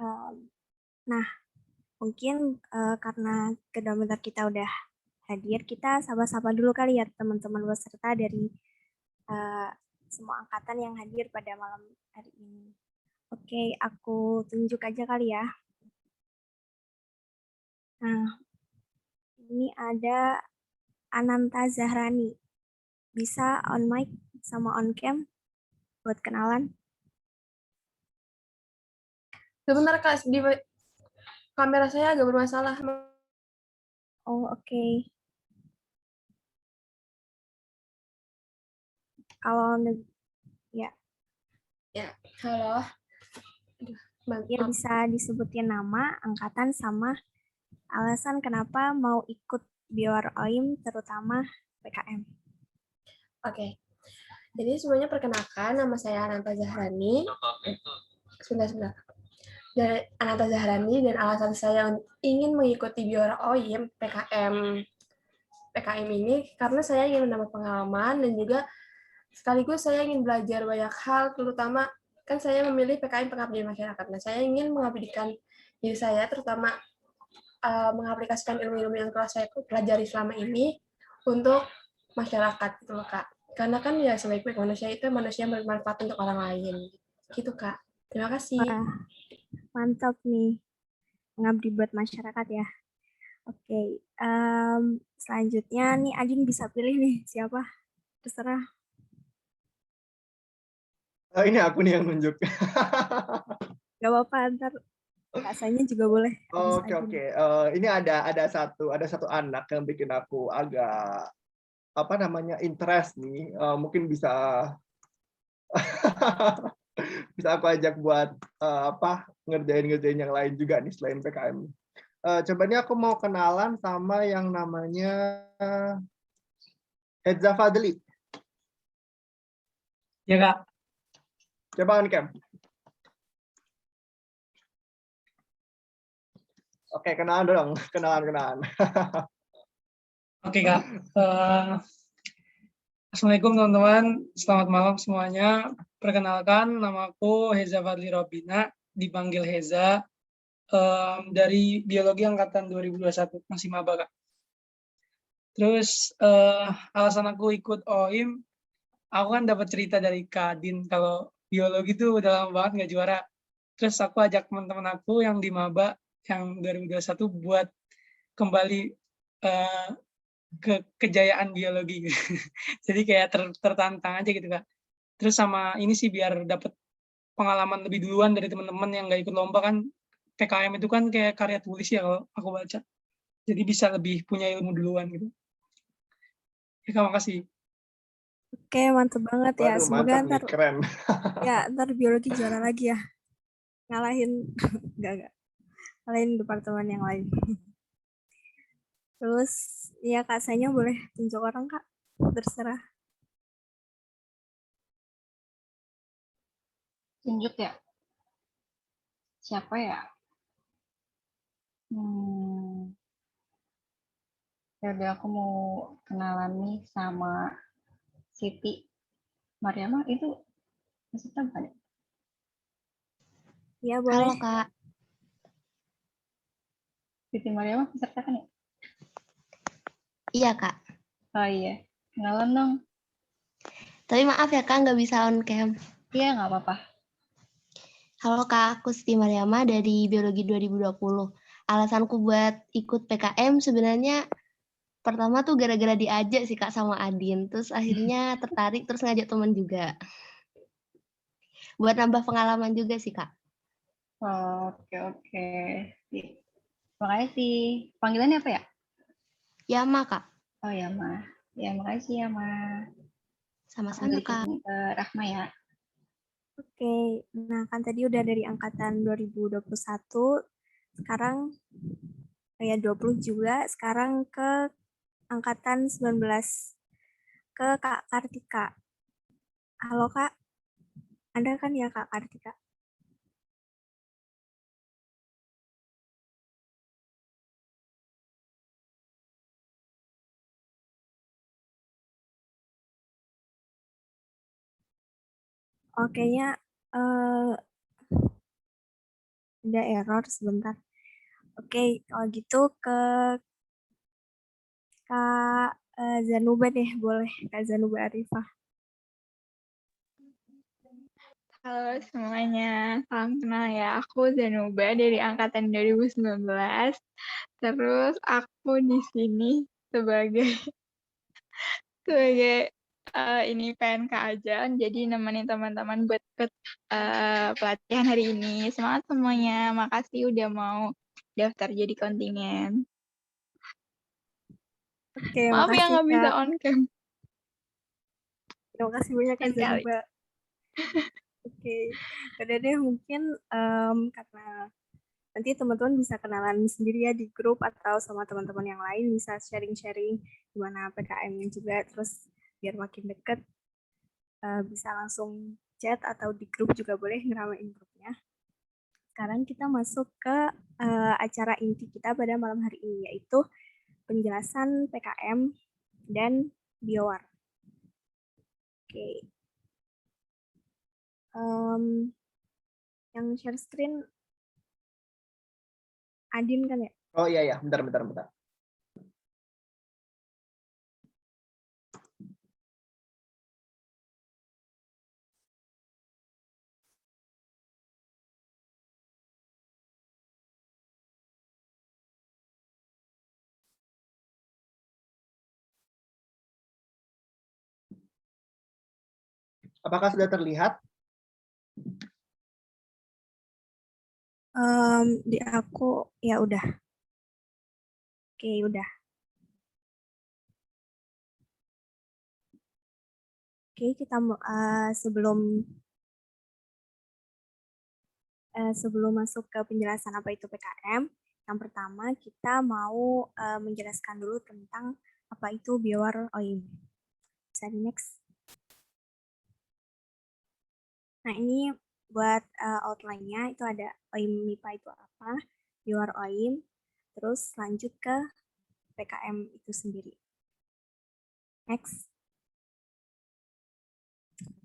Em, nah, mungkin karena kedua mentor kita udah hadir, kita sapa-sapa dulu kali ya teman-teman peserta dari eh, semua angkatan yang hadir pada malam hari ini. Oke, aku tunjuk aja kali ya. Nah, ini ada Ananta Zahrani. Bisa on mic sama on cam buat kenalan? Sebentar Kak, di kamera saya agak bermasalah. Oh, oke. Kalau ya, Ya, halo. biar Maaf. bisa disebutin nama, angkatan, sama alasan kenapa mau ikut Bior OIM, terutama PKM. Oke. Jadi semuanya perkenalkan, nama saya Ananta Zahrani. Sebentar. Dan Ananta Zahrani dan alasan saya ingin mengikuti Biora OIM PKM ini karena saya ingin menambah pengalaman dan juga sekaligus saya ingin belajar banyak hal, terutama kan saya memilih PKM pengabdian masyarakat. Nah, saya ingin mengabdikan diri saya, terutama mengaplikasikan ilmu-ilmu yang telah saya pelajari selama ini untuk masyarakat gitu loh Kak. Karena kan ya sebaik-baik manusia itu manusia yang bermanfaat untuk orang lain. Gitu Kak. Terima kasih. Wah, mantap nih, mengabdi buat masyarakat ya. Oke, selanjutnya nih Adin bisa pilih nih siapa, terserah. Ini aku nih yang nunjuk. Gak apa-apa, ntar rasanya juga boleh. Habis Oke Adin. oke. Ini ada satu anak yang bikin aku agak apa namanya interest nih. Mungkin bisa bisa aku ajak buat apa ngerjain yang lain juga nih selain PKM. Coba nih aku mau kenalan sama yang namanya Hedza Fadli. Ya Kak, Coba on cam. Oke, kenalan dong, kenalan. oke Kak. Assalamualaikum teman-teman, selamat malam semuanya. Perkenalkan, namaku Heza Fadli Robina, dipanggil Heza, dari Biologi Angkatan 2021, masih maba Kak. Terus alasan aku ikut OIM, aku kan dapat cerita dari Kak Din, kalau biologi tuh udah lama banget nggak juara. Terus aku ajak teman-teman aku yang di maba, yang 2021 buat kembali eh, ke kejayaan biologi. Jadi kayak tertantang aja gitu Kak. Terus sama ini sih biar dapat pengalaman lebih duluan dari teman-teman yang nggak ikut lomba kan. PKM itu kan kayak karya tulis ya kalau aku baca. Jadi bisa lebih punya ilmu duluan gitu. Ya Kak, makasih. Oke, mantep banget ya. Waduh, Semoga mantap nih, ntar keren. ntar biologi juara lagi ya. Ngalahin, enggak. Ngalahin departemen yang lain. Terus, ya Kak, saya boleh tunjuk orang Kak. Terserah. Tunjuk ya? Siapa ya? Ya udah aku mau kenalan nih sama Siti Mariama, itu peserta bukan ya? Ya, boleh. Halo Kak, Siti Mariama peserta kan ya? iya Kak. Oh iya, kenalan dong. Tapi maaf ya Kak, nggak bisa on cam. Iya, nggak apa-apa. Halo Kak, aku Siti Mariama dari Biologi 2020. Alasanku buat ikut PKM sebenarnya pertama tuh gara-gara diajak sih Kak sama Adin. Terus akhirnya tertarik, terus ngajak teman juga. Buat nambah pengalaman juga sih Kak. Oke. Makasih. Panggilannya apa ya? Yama Kak, Oh ya, Ma. Ya, makasih ya, Ma. sama-sama Kak. Rahma ya. Oke, nah kan tadi udah dari angkatan 2021, sekarang ya 20 juga, sekarang ke angkatan 19, ke Kak Kartika. Halo Kak, Anda kan ya Kak Kartika? Oke, nya Ada error sebentar. Oke, kalau gitu ke Kak Zanuba deh, boleh Kak Zanuba Arifah. Halo semuanya, salam kenal ya. Aku Zanuba dari angkatan 2019. Terus aku di sini sebagai ini PNK aja, jadi nemenin teman-teman buat ikut pelatihan hari ini. Semangat semuanya, makasih udah mau daftar jadi kontingen. Oke, Maaf ya makasih nggak bisa Kak. on cam. Terima kasih banyak Kak Lain kali. Zanuba. Oke, udah deh mungkin karena nanti teman-teman bisa kenalan sendiri ya di grup atau sama teman-teman yang lain, bisa sharing-sharing gimana PKM-nya juga, terus biar makin deket bisa langsung chat atau di grup juga boleh ngeramein grupnya. Sekarang kita masuk ke acara inti kita pada malam hari ini, yaitu penjelasan PKM dan BioWar. Oke. Yang share screen Adin kan ya? Oh iya, bentar. Apakah sudah terlihat? Di aku ya udah. Oke, udah. Oke, kita sebelum masuk ke penjelasan apa itu PKM, yang pertama kita mau menjelaskan dulu tentang apa itu BioWar OIM. Bisa di next. Nah, ini buat outline-nya itu ada OIM MIPA itu apa, BioWar OIM, terus lanjut ke PKM itu sendiri. Next.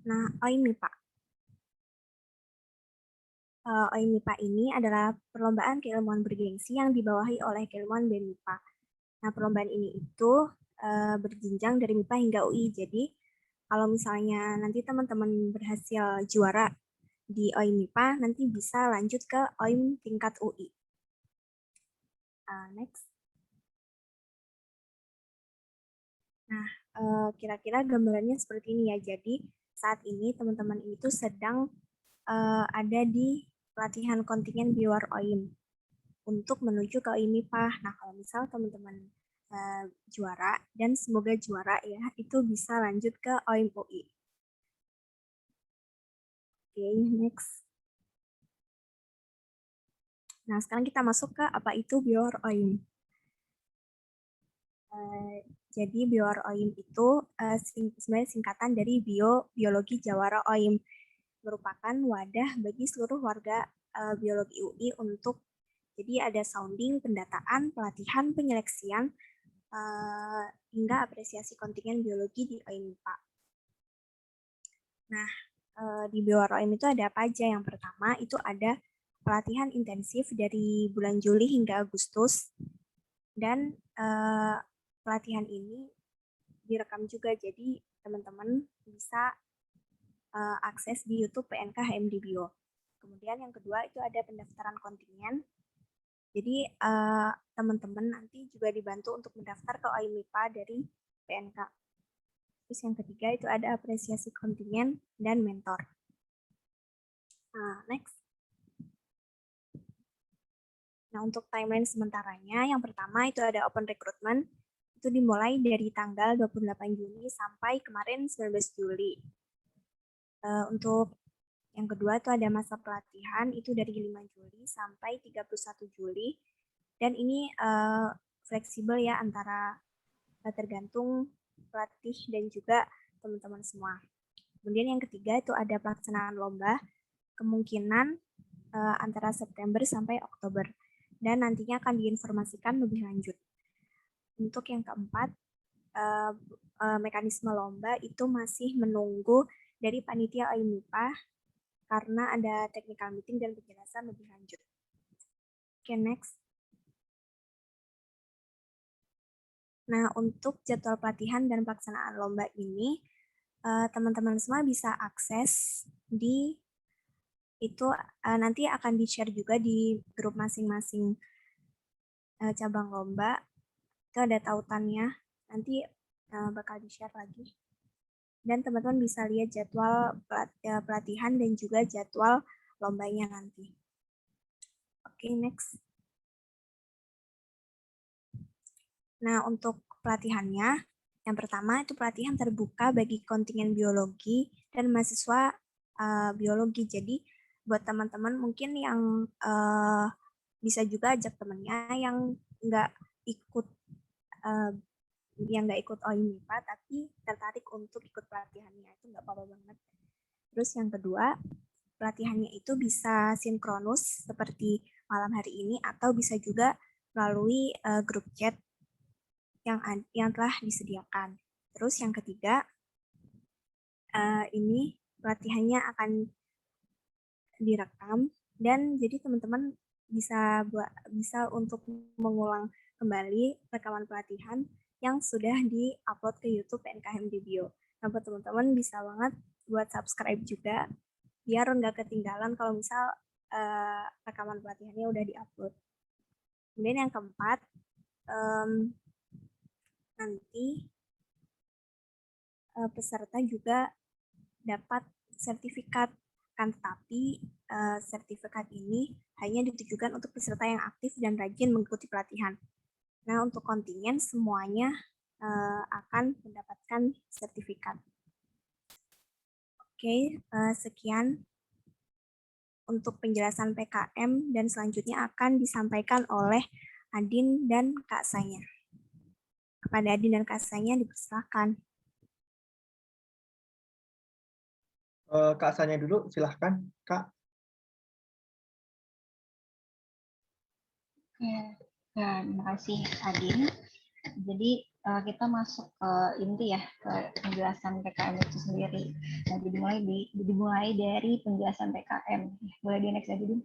Nah, OIM MIPA. OIM MIPA ini adalah perlombaan keilmuan bergengsi yang dibawahi oleh keilmuan BEM-MIPA. Nah, perlombaan ini itu berjenjang dari MIPA hingga UI. Jadi, kalau misalnya nanti teman-teman berhasil juara di OIM MIPA, nanti bisa lanjut ke OIM tingkat UI. Next. Nah, kira-kira gambarannya seperti ini ya. Jadi, saat ini teman-teman itu sedang ada di pelatihan kontingen BioWar OIM untuk menuju ke OIM MIPA. Nah, kalau misal teman-teman juara, dan semoga juara ya, itu bisa lanjut ke OIM UI. Oke, next. Nah, sekarang kita masuk ke apa itu BioWar OIM. Jadi BioWar OIM itu sebenarnya singkatan dari Biologi Jawara OIM, merupakan wadah bagi seluruh warga biologi UI untuk jadi ada sounding, pendataan, pelatihan, penyeleksian, hingga apresiasi kontingen biologi di OIM MIPA. Nah, di BioWar OIM itu ada apa aja? Yang pertama itu ada pelatihan intensif dari bulan Juli hingga Agustus, dan pelatihan ini direkam juga, jadi teman-teman bisa akses di YouTube PNK HMD Bio. Kemudian yang kedua itu ada pendaftaran kontingen. Jadi teman-teman nanti juga dibantu untuk mendaftar ke OIM MIPA dari PNK. Terus yang ketiga itu ada apresiasi kontingen dan mentor. Nah, next. Nah, untuk timeline sementaranya, yang pertama itu ada open recruitment. Itu dimulai dari tanggal 28 Juni sampai kemarin 19 Juli. Untuk yang kedua itu ada masa pelatihan, itu dari 5 Juli sampai 31 Juli. Dan ini fleksibel ya, antara tergantung pelatih dan juga teman-teman semua. Kemudian yang ketiga itu ada pelaksanaan lomba, kemungkinan antara September sampai Oktober. Dan nantinya akan diinformasikan lebih lanjut. Untuk yang keempat, mekanisme lomba itu masih menunggu dari panitia OIM MIPA karena ada technical meeting dan penjelasan lebih lanjut. Oke, next. Nah, untuk jadwal pelatihan dan pelaksanaan lomba ini, teman-teman semua bisa akses di itu nanti akan di-share juga di grup masing-masing cabang lomba. Itu ada tautannya, nanti bakal di-share lagi. Dan teman-teman bisa lihat jadwal pelatihan dan juga jadwal lombanya nanti. Oke, next. Nah, untuk pelatihannya, yang pertama itu pelatihan terbuka bagi kontingen biologi dan mahasiswa biologi. Jadi, buat teman-teman mungkin yang bisa juga ajak temennya yang nggak ikut OIMIPA tapi tertarik untuk ikut pelatihannya, itu nggak apa-apa banget. Terus yang kedua, pelatihannya itu bisa sinkronus seperti malam hari ini atau bisa juga melalui grup chat yang telah disediakan. Terus yang ketiga, ini pelatihannya akan direkam dan jadi teman-teman bisa untuk mengulang kembali rekaman pelatihan yang sudah di-upload ke YouTube PNKM Dibio. Nah, buat teman-teman bisa banget buat subscribe juga biar nggak ketinggalan kalau misal rekaman pelatihannya udah di-upload. Kemudian yang keempat, nanti peserta juga dapat sertifikat, kan, tetapi sertifikat ini hanya ditujukan untuk peserta yang aktif dan rajin mengikuti pelatihan. Nah, untuk kontingen semuanya akan mendapatkan sertifikat. Oke, sekian untuk penjelasan PKM dan selanjutnya akan disampaikan oleh Adin dan Kak Sanya. Kepada Adin dan Kak Sanya dipersilakan. Kak Sanya dulu, silahkan Kak. Ya, terima kasih Adin. Jadi kita masuk ke inti ya, ke penjelasan PKM itu sendiri. Nah, dimulai dari penjelasan PKM. Boleh di next aja, Din?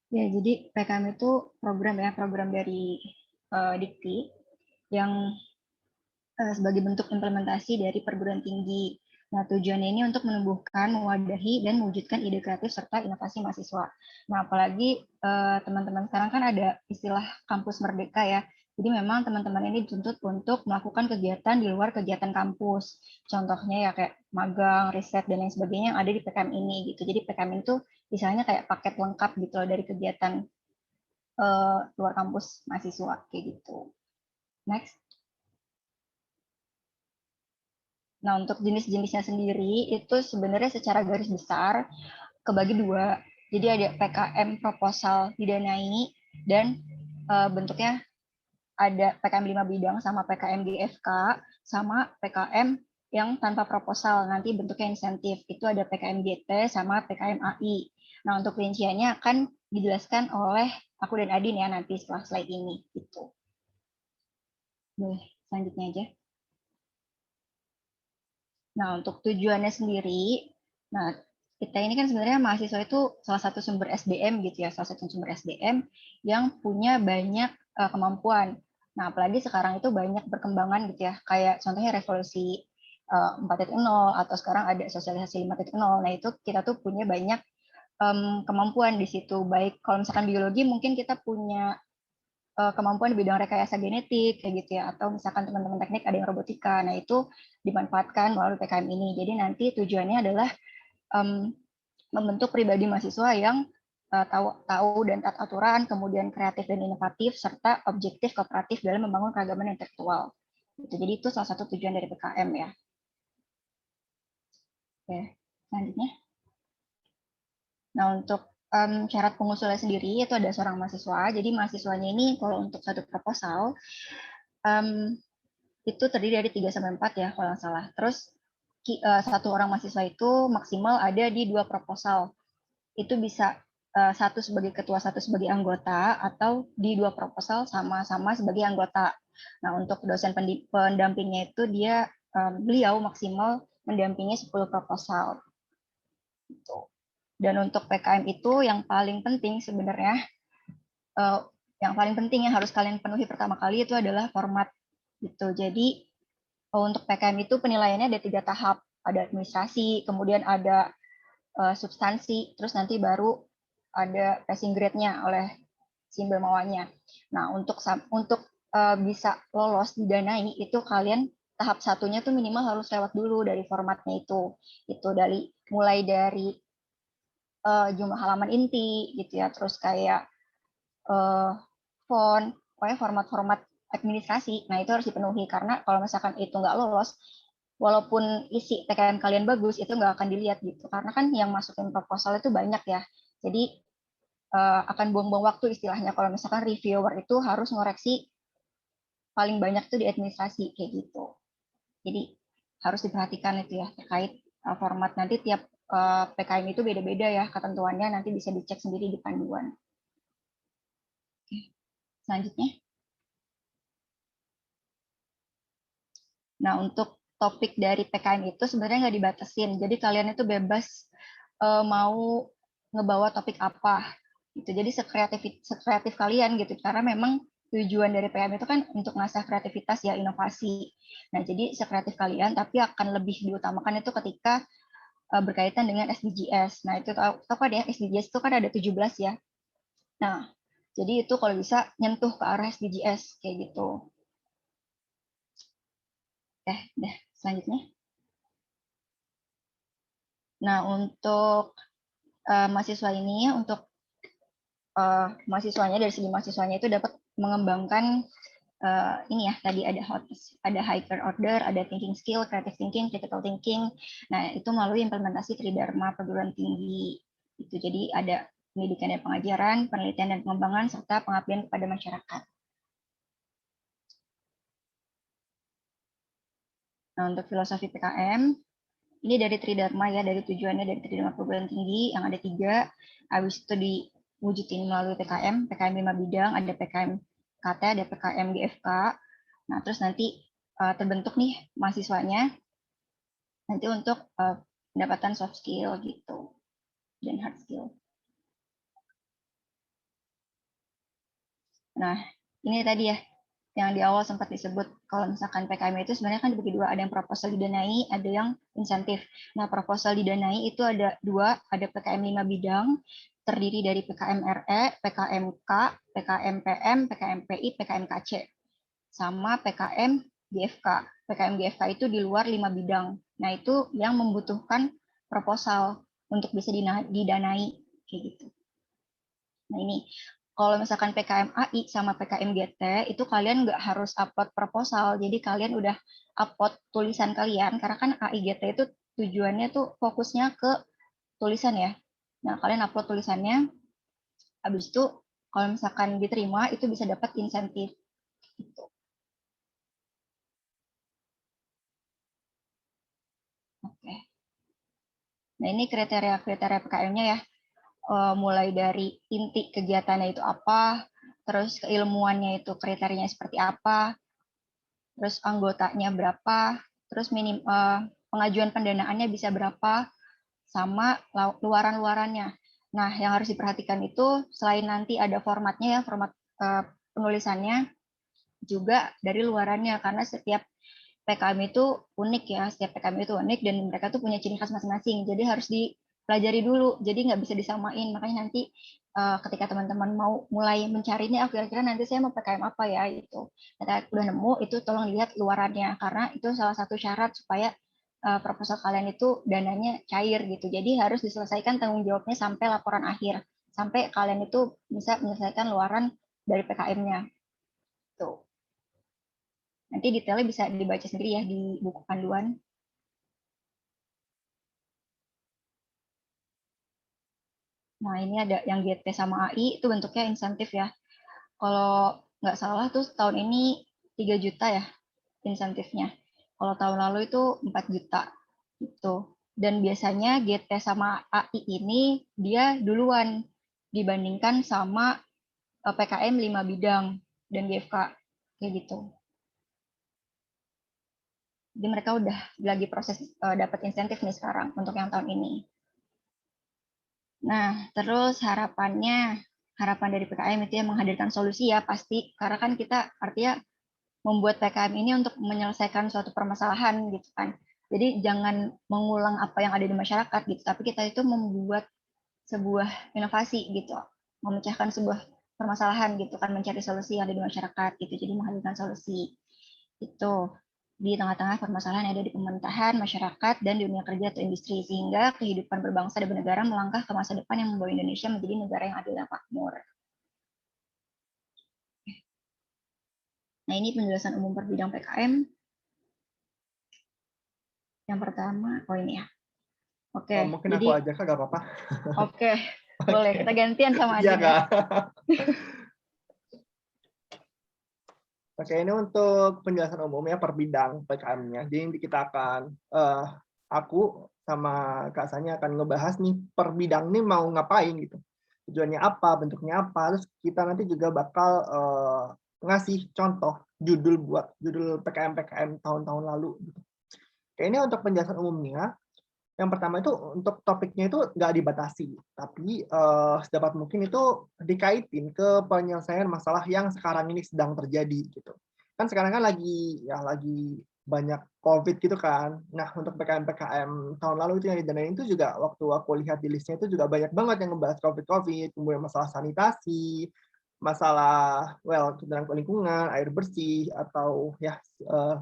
Ya, jadi PKM itu program dari Dikti yang sebagai bentuk implementasi dari perguruan tinggi. Nah, tujuannya ini untuk menumbuhkan, mewadahi, dan mewujudkan ide kreatif serta inovasi mahasiswa. Nah, apalagi teman-teman sekarang kan ada istilah kampus merdeka ya. Jadi memang teman-teman ini dituntut untuk melakukan kegiatan di luar kegiatan kampus. Contohnya ya kayak magang, riset, dan lain sebagainya yang ada di PKM ini gitu. Jadi PKM itu misalnya kayak paket lengkap gitu loh dari kegiatan luar kampus mahasiswa kayak gitu. Next. Nah, untuk jenis-jenisnya sendiri itu sebenarnya secara garis besar kebagi dua. Jadi ada PKM proposal didanai dan bentuknya ada PKM 5 bidang sama PKM GFK sama PKM yang tanpa proposal, nanti bentuknya insentif. Itu ada PKM GT sama PKM AI. Nah, untuk rinciannya akan dijelaskan oleh aku dan Adin ya nanti setelah slide ini. Gitu. Boleh, selanjutnya aja. Nah, untuk tujuannya sendiri, nah kita ini kan sebenarnya mahasiswa itu salah satu sumber SDM gitu ya, salah satu sumber SDM yang punya banyak kemampuan. Nah, apalagi sekarang itu banyak perkembangan gitu ya, kayak contohnya revolusi 4.0 atau sekarang ada sosialisasi 5.0. Nah, itu kita tuh punya banyak kemampuan di situ. Baik kalau misalkan biologi mungkin kita punya kemampuan di bidang rekayasa genetik kayak gitu ya, atau misalkan teman-teman teknik ada yang robotika. Nah, itu dimanfaatkan melalui PKM ini. Jadi nanti tujuannya adalah membentuk pribadi mahasiswa yang tahu dan taat aturan, kemudian kreatif dan inovatif, serta objektif kooperatif dalam membangun keragaman intelektual. Jadi itu salah satu tujuan dari PKM ya. Oke, selanjutnya. Nah, untuk syarat pengusulnya sendiri itu ada seorang mahasiswa. Jadi mahasiswanya ini kalau untuk satu proposal itu terdiri dari 3-4 ya kalau nggak salah. Terus satu orang mahasiswa itu maksimal ada di 2 proposal. Itu bisa satu sebagai ketua, satu sebagai anggota, atau di 2 proposal sama-sama sebagai anggota. Nah, untuk dosen pendampingnya itu dia beliau maksimal mendampingi 10 proposal. Gitu. Dan untuk PKM itu yang paling penting sebenarnya, yang paling penting yang harus kalian penuhi pertama kali itu adalah format. Gitu. Jadi untuk PKM itu penilaiannya ada 3 tahap, ada administrasi, kemudian ada substansi, terus nanti baru ada passing grade-nya oleh si bermawanya. Nah, untuk bisa lolos didanai itu kalian tahap satunya tuh minimal harus lewat dulu dari formatnya itu. Itu mulai dari jumlah halaman inti gitu ya, terus kayak font, pokoknya format-format administrasi. Nah, itu harus dipenuhi karena kalau misalkan itu nggak lolos, walaupun isi PKM kalian bagus, itu nggak akan dilihat gitu. Karena kan yang masukin proposal itu banyak ya. Jadi akan buang-buang waktu istilahnya kalau misalkan reviewer itu harus ngoreksi paling banyak tuh di administrasi kayak gitu. Jadi harus diperhatikan itu ya terkait format. Nanti tiap PKM itu beda-beda ya ketentuannya, nanti bisa dicek sendiri di panduan. Oke. Selanjutnya. Nah, untuk topik dari PKM itu sebenarnya nggak dibatasin. Jadi kalian itu bebas mau ngebawa topik apa. Gitu. Jadi sekreatif kalian gitu. Karena memang tujuan dari PKM itu kan untuk ngasah kreativitas ya, inovasi. Nah, jadi sekreatif kalian tapi akan lebih diutamakan itu ketika berkaitan dengan SDGs. Nah, itu tahu kan ya, SDGs itu kan ada 17 ya. Nah, jadi itu kalau bisa nyentuh ke arah SDGs kayak gitu. Deh, selanjutnya. Nah, untuk mahasiswa ini, untuk mahasiswanya, dari segi mahasiswanya itu dapat mengembangkan ini ya, tadi ada higher order, ada thinking skill, creative thinking, critical thinking. Nah, itu melalui implementasi Tridharma perguruan tinggi. Itu jadi ada pendidikan dan pengajaran, penelitian dan pengembangan, serta pengabdian kepada masyarakat. Nah, untuk filosofi PKM, ini dari Tridharma ya, dari tujuannya dari Tridharma perguruan tinggi yang ada 3, habis itu diwujudin melalui PKM 5 bidang, ada PKM KT, ada PKM GFK. Nah, terus nanti terbentuk nih mahasiswanya nanti untuk pendapatan soft skill gitu dan hard skill. Nah, ini tadi ya yang di awal sempat disebut kalau misalkan PKM itu sebenarnya kan dibagi 2, ada yang proposal didanai, ada yang insentif. Nah, proposal didanai itu ada 2, ada PKM 5 bidang, terdiri dari PKM RE, PKMK, PKM PM, PKM PI, PKM KC, sama PKM GFK. PKM GFK itu di luar 5 bidang. Nah, itu yang membutuhkan proposal untuk bisa didanai kayak gitu. Nah, ini kalau misalkan PKM AI sama PKM GT itu kalian nggak harus upload proposal, jadi kalian udah upload tulisan kalian, karena kan AI GT itu tujuannya tuh fokusnya ke tulisan ya. Nah, kalian upload tulisannya, habis itu kalau misalkan diterima itu bisa dapat insentif. Gitu. Oke. Nah, ini kriteria-kriteria PKM-nya ya. Mulai dari inti kegiatannya itu apa, terus keilmuannya itu kriterianya seperti apa, terus anggotanya berapa, terus pengajuan pendanaannya bisa berapa, sama luaran-luarannya. Nah, yang harus diperhatikan itu selain nanti ada formatnya ya, format penulisannya, juga dari luarannya, karena setiap PKM itu unik ya, setiap PKM itu unik dan mereka tuh punya ciri khas masing-masing, jadi harus dipelajari dulu, jadi nggak bisa disamain. Makanya nanti ketika teman-teman mau mulai mencari ini, kira-kira nanti saya mau PKM apa ya, itu ketika udah nemu itu tolong lihat luarannya, karena itu salah satu syarat supaya proposal kalian itu dananya cair gitu. Jadi harus diselesaikan tanggung jawabnya sampai laporan akhir, sampai kalian itu bisa menyelesaikan luaran dari PKM-nya. Tuh. Nanti detailnya bisa dibaca sendiri ya di buku panduan. Nah, ini ada yang GT sama AI, itu bentuknya insentif ya. Kalau nggak salah tuh tahun ini 3 juta ya insentifnya. Kalau tahun lalu itu 4 juta. Gitu. Dan biasanya GT sama AI ini dia duluan dibandingkan sama PKM 5 bidang dan GFK. Kayak gitu. Jadi mereka udah lagi proses dapat insentif nih sekarang untuk yang tahun ini. Nah, terus harapan dari PKM itu ya menghadirkan solusi ya pasti, karena kan kita artinya membuat PKM ini untuk menyelesaikan suatu permasalahan gitu kan. Jadi jangan mengulang apa yang ada di masyarakat gitu, tapi kita itu membuat sebuah inovasi gitu, memecahkan sebuah permasalahan gitu kan, mencari solusi yang ada di masyarakat gitu. Jadi menghadirkan solusi itu di tengah-tengah permasalahan yang ada di pemerintahan, masyarakat, dan dunia kerja atau industri, sehingga kehidupan berbangsa dan bernegara melangkah ke masa depan yang membawa Indonesia menjadi negara yang adil dan makmur. Nah, ini penjelasan umum per bidang PKM. Yang pertama, ini ya. Oke, Mungkin jadi aku aja Kak, nggak apa-apa. oke, boleh kita gantian sama Iya Adin. Kak. Oke, ini untuk penjelasan umum ya per bidang PKM-nya. Jadi kita akan, aku sama Kak Sanya akan ngebahas nih per bidang nih mau ngapain gitu. Tujuannya apa, bentuknya apa, terus kita nanti juga bakal ngasih contoh judul PKM-PKM tahun-tahun lalu. Gitu. Oke, ini untuk penjelasan umumnya. Yang pertama itu untuk topiknya itu nggak dibatasi, tapi sedapat mungkin itu dikaitin ke penyelesaian masalah yang sekarang ini sedang terjadi gitu. Kan sekarang kan lagi banyak COVID gitu kan. Nah untuk PKM tahun lalu itu yang didanain itu juga waktu aku lihat di listnya itu juga banyak banget yang ngebahas COVID, kemudian masalah sanitasi, masalah tentang lingkungan, air bersih atau ya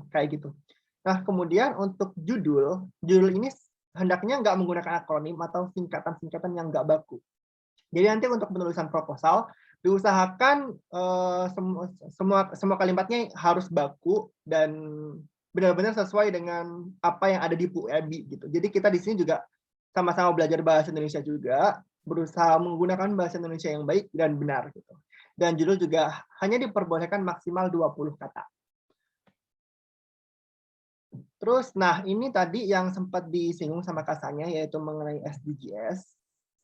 kayak gitu. Nah kemudian untuk judul ini hendaknya nggak menggunakan akronim atau singkatan-singkatan yang nggak baku. Jadi nanti untuk penulisan proposal diusahakan semua kalimatnya harus baku dan benar-benar sesuai dengan apa yang ada di PUEBI gitu. Jadi kita di sini juga sama-sama belajar bahasa Indonesia juga, berusaha menggunakan bahasa Indonesia yang baik dan benar gitu. Dan judul juga hanya diperbolehkan maksimal 20 kata. Terus, nah ini tadi yang sempat disinggung sama Kasanya, yaitu mengenai SDGs.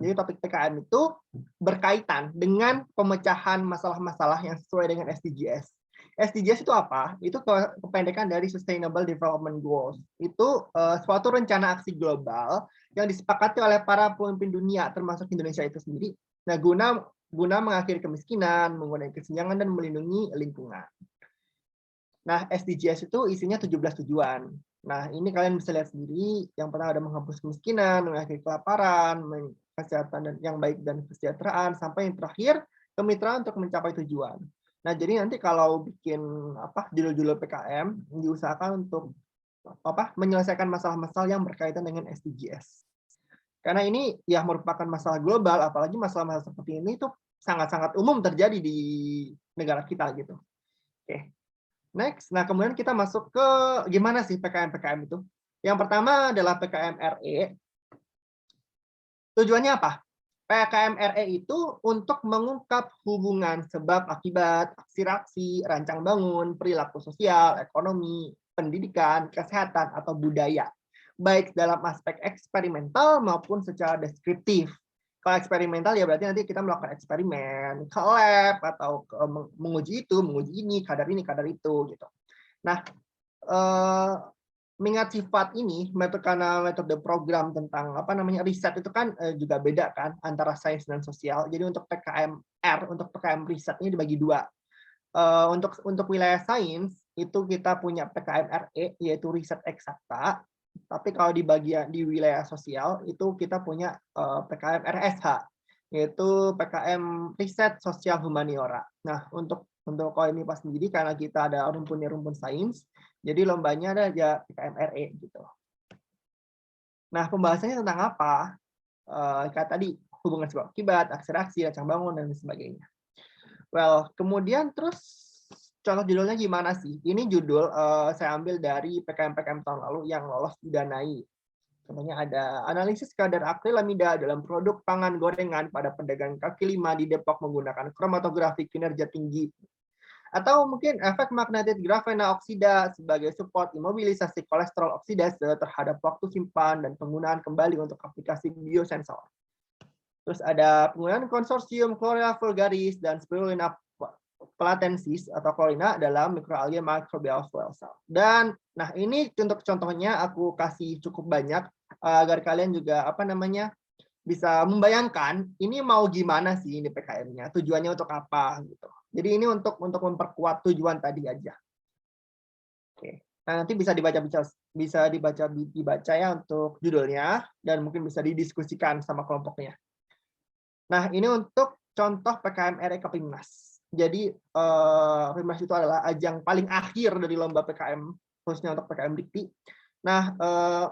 Jadi topik PKM itu berkaitan dengan pemecahan masalah-masalah yang sesuai dengan SDGs. SDGs itu apa? Itu kependekan dari Sustainable Development Goals. Itu suatu rencana aksi global yang disepakati oleh para pemimpin dunia, termasuk Indonesia itu sendiri. Nah, guna mengakhiri kemiskinan, mengurangi kesenjangan, dan melindungi lingkungan. Nah, SDGs itu isinya 17 tujuan. Nah, ini kalian bisa lihat sendiri. Yang pertama ada menghapus kemiskinan, mengakhiri kelaparan, kesehatan dan yang baik dan kesejahteraan, sampai yang terakhir kemitraan untuk mencapai tujuan. Nah, jadi nanti kalau bikin judul-judul PKM diusahakan untuk menyelesaikan masalah-masalah yang berkaitan dengan SDGs. Karena ini ya merupakan masalah global, apalagi masalah-masalah seperti ini itu sangat-sangat umum terjadi di negara kita gitu. Oke. Next, nah kemudian kita masuk ke gimana sih PKM itu. Yang pertama adalah PKM RE. Tujuannya apa? PKM RE itu untuk mengungkap hubungan sebab akibat, aksi reaksi, rancang bangun, perilaku sosial, ekonomi, pendidikan, kesehatan, atau budaya. Baik dalam aspek eksperimental maupun secara deskriptif. Kalau eksperimental ya berarti nanti kita melakukan eksperimen ke lab atau menguji itu, menguji ini, kadar itu gitu. Nah, mengingat sifat ini, karena metode program tentang riset itu kan juga beda kan antara sains dan sosial. Jadi untuk untuk PKM riset ini dibagi dua. Untuk wilayah sains itu kita punya PKM RE yaitu riset eksakta. Tapi kalau di wilayah sosial itu kita punya PKM RSH yaitu PKM riset sosial humaniora. Nah untuk kalau ini pas sendiri karena kita ada rumpun sains, jadi lombanya ada ya PKM RE gitu. Nah pembahasannya tentang apa? Kayak tadi hubungan sebab akibat, aksi reaksi, rancang bangun dan sebagainya. Kemudian terus contoh judulnya gimana sih? Ini judul saya ambil dari PKM tahun lalu yang lolos didanai. Contohnya ada analisis kadar akrilamida dalam produk pangan gorengan pada pedagang kaki lima di Depok menggunakan kromatografi kinerja tinggi. Atau mungkin efek magnetic grafena oksida sebagai support imobilisasi kolesterol oksidase terhadap waktu simpan dan penggunaan kembali untuk aplikasi biosensor. Terus ada penggunaan konsorsium Chlorella vulgaris dan Spirulina Platensis atau Chlorina dalam mikroalgae microbial fuel cell. Dan nah ini untuk contohnya aku kasih cukup banyak agar kalian juga bisa membayangkan ini mau gimana sih ini PKM-nya, tujuannya untuk apa gitu. Jadi ini untuk memperkuat tujuan tadi aja. Oke. Nah, nanti bisa dibaca ya untuk judulnya dan mungkin bisa didiskusikan sama kelompoknya. Nah, ini untuk contoh PKM RE Kepimnas. Jadi Kepimnas itu adalah ajang paling akhir dari lomba PKM, khususnya untuk PKM Dikti. Nah,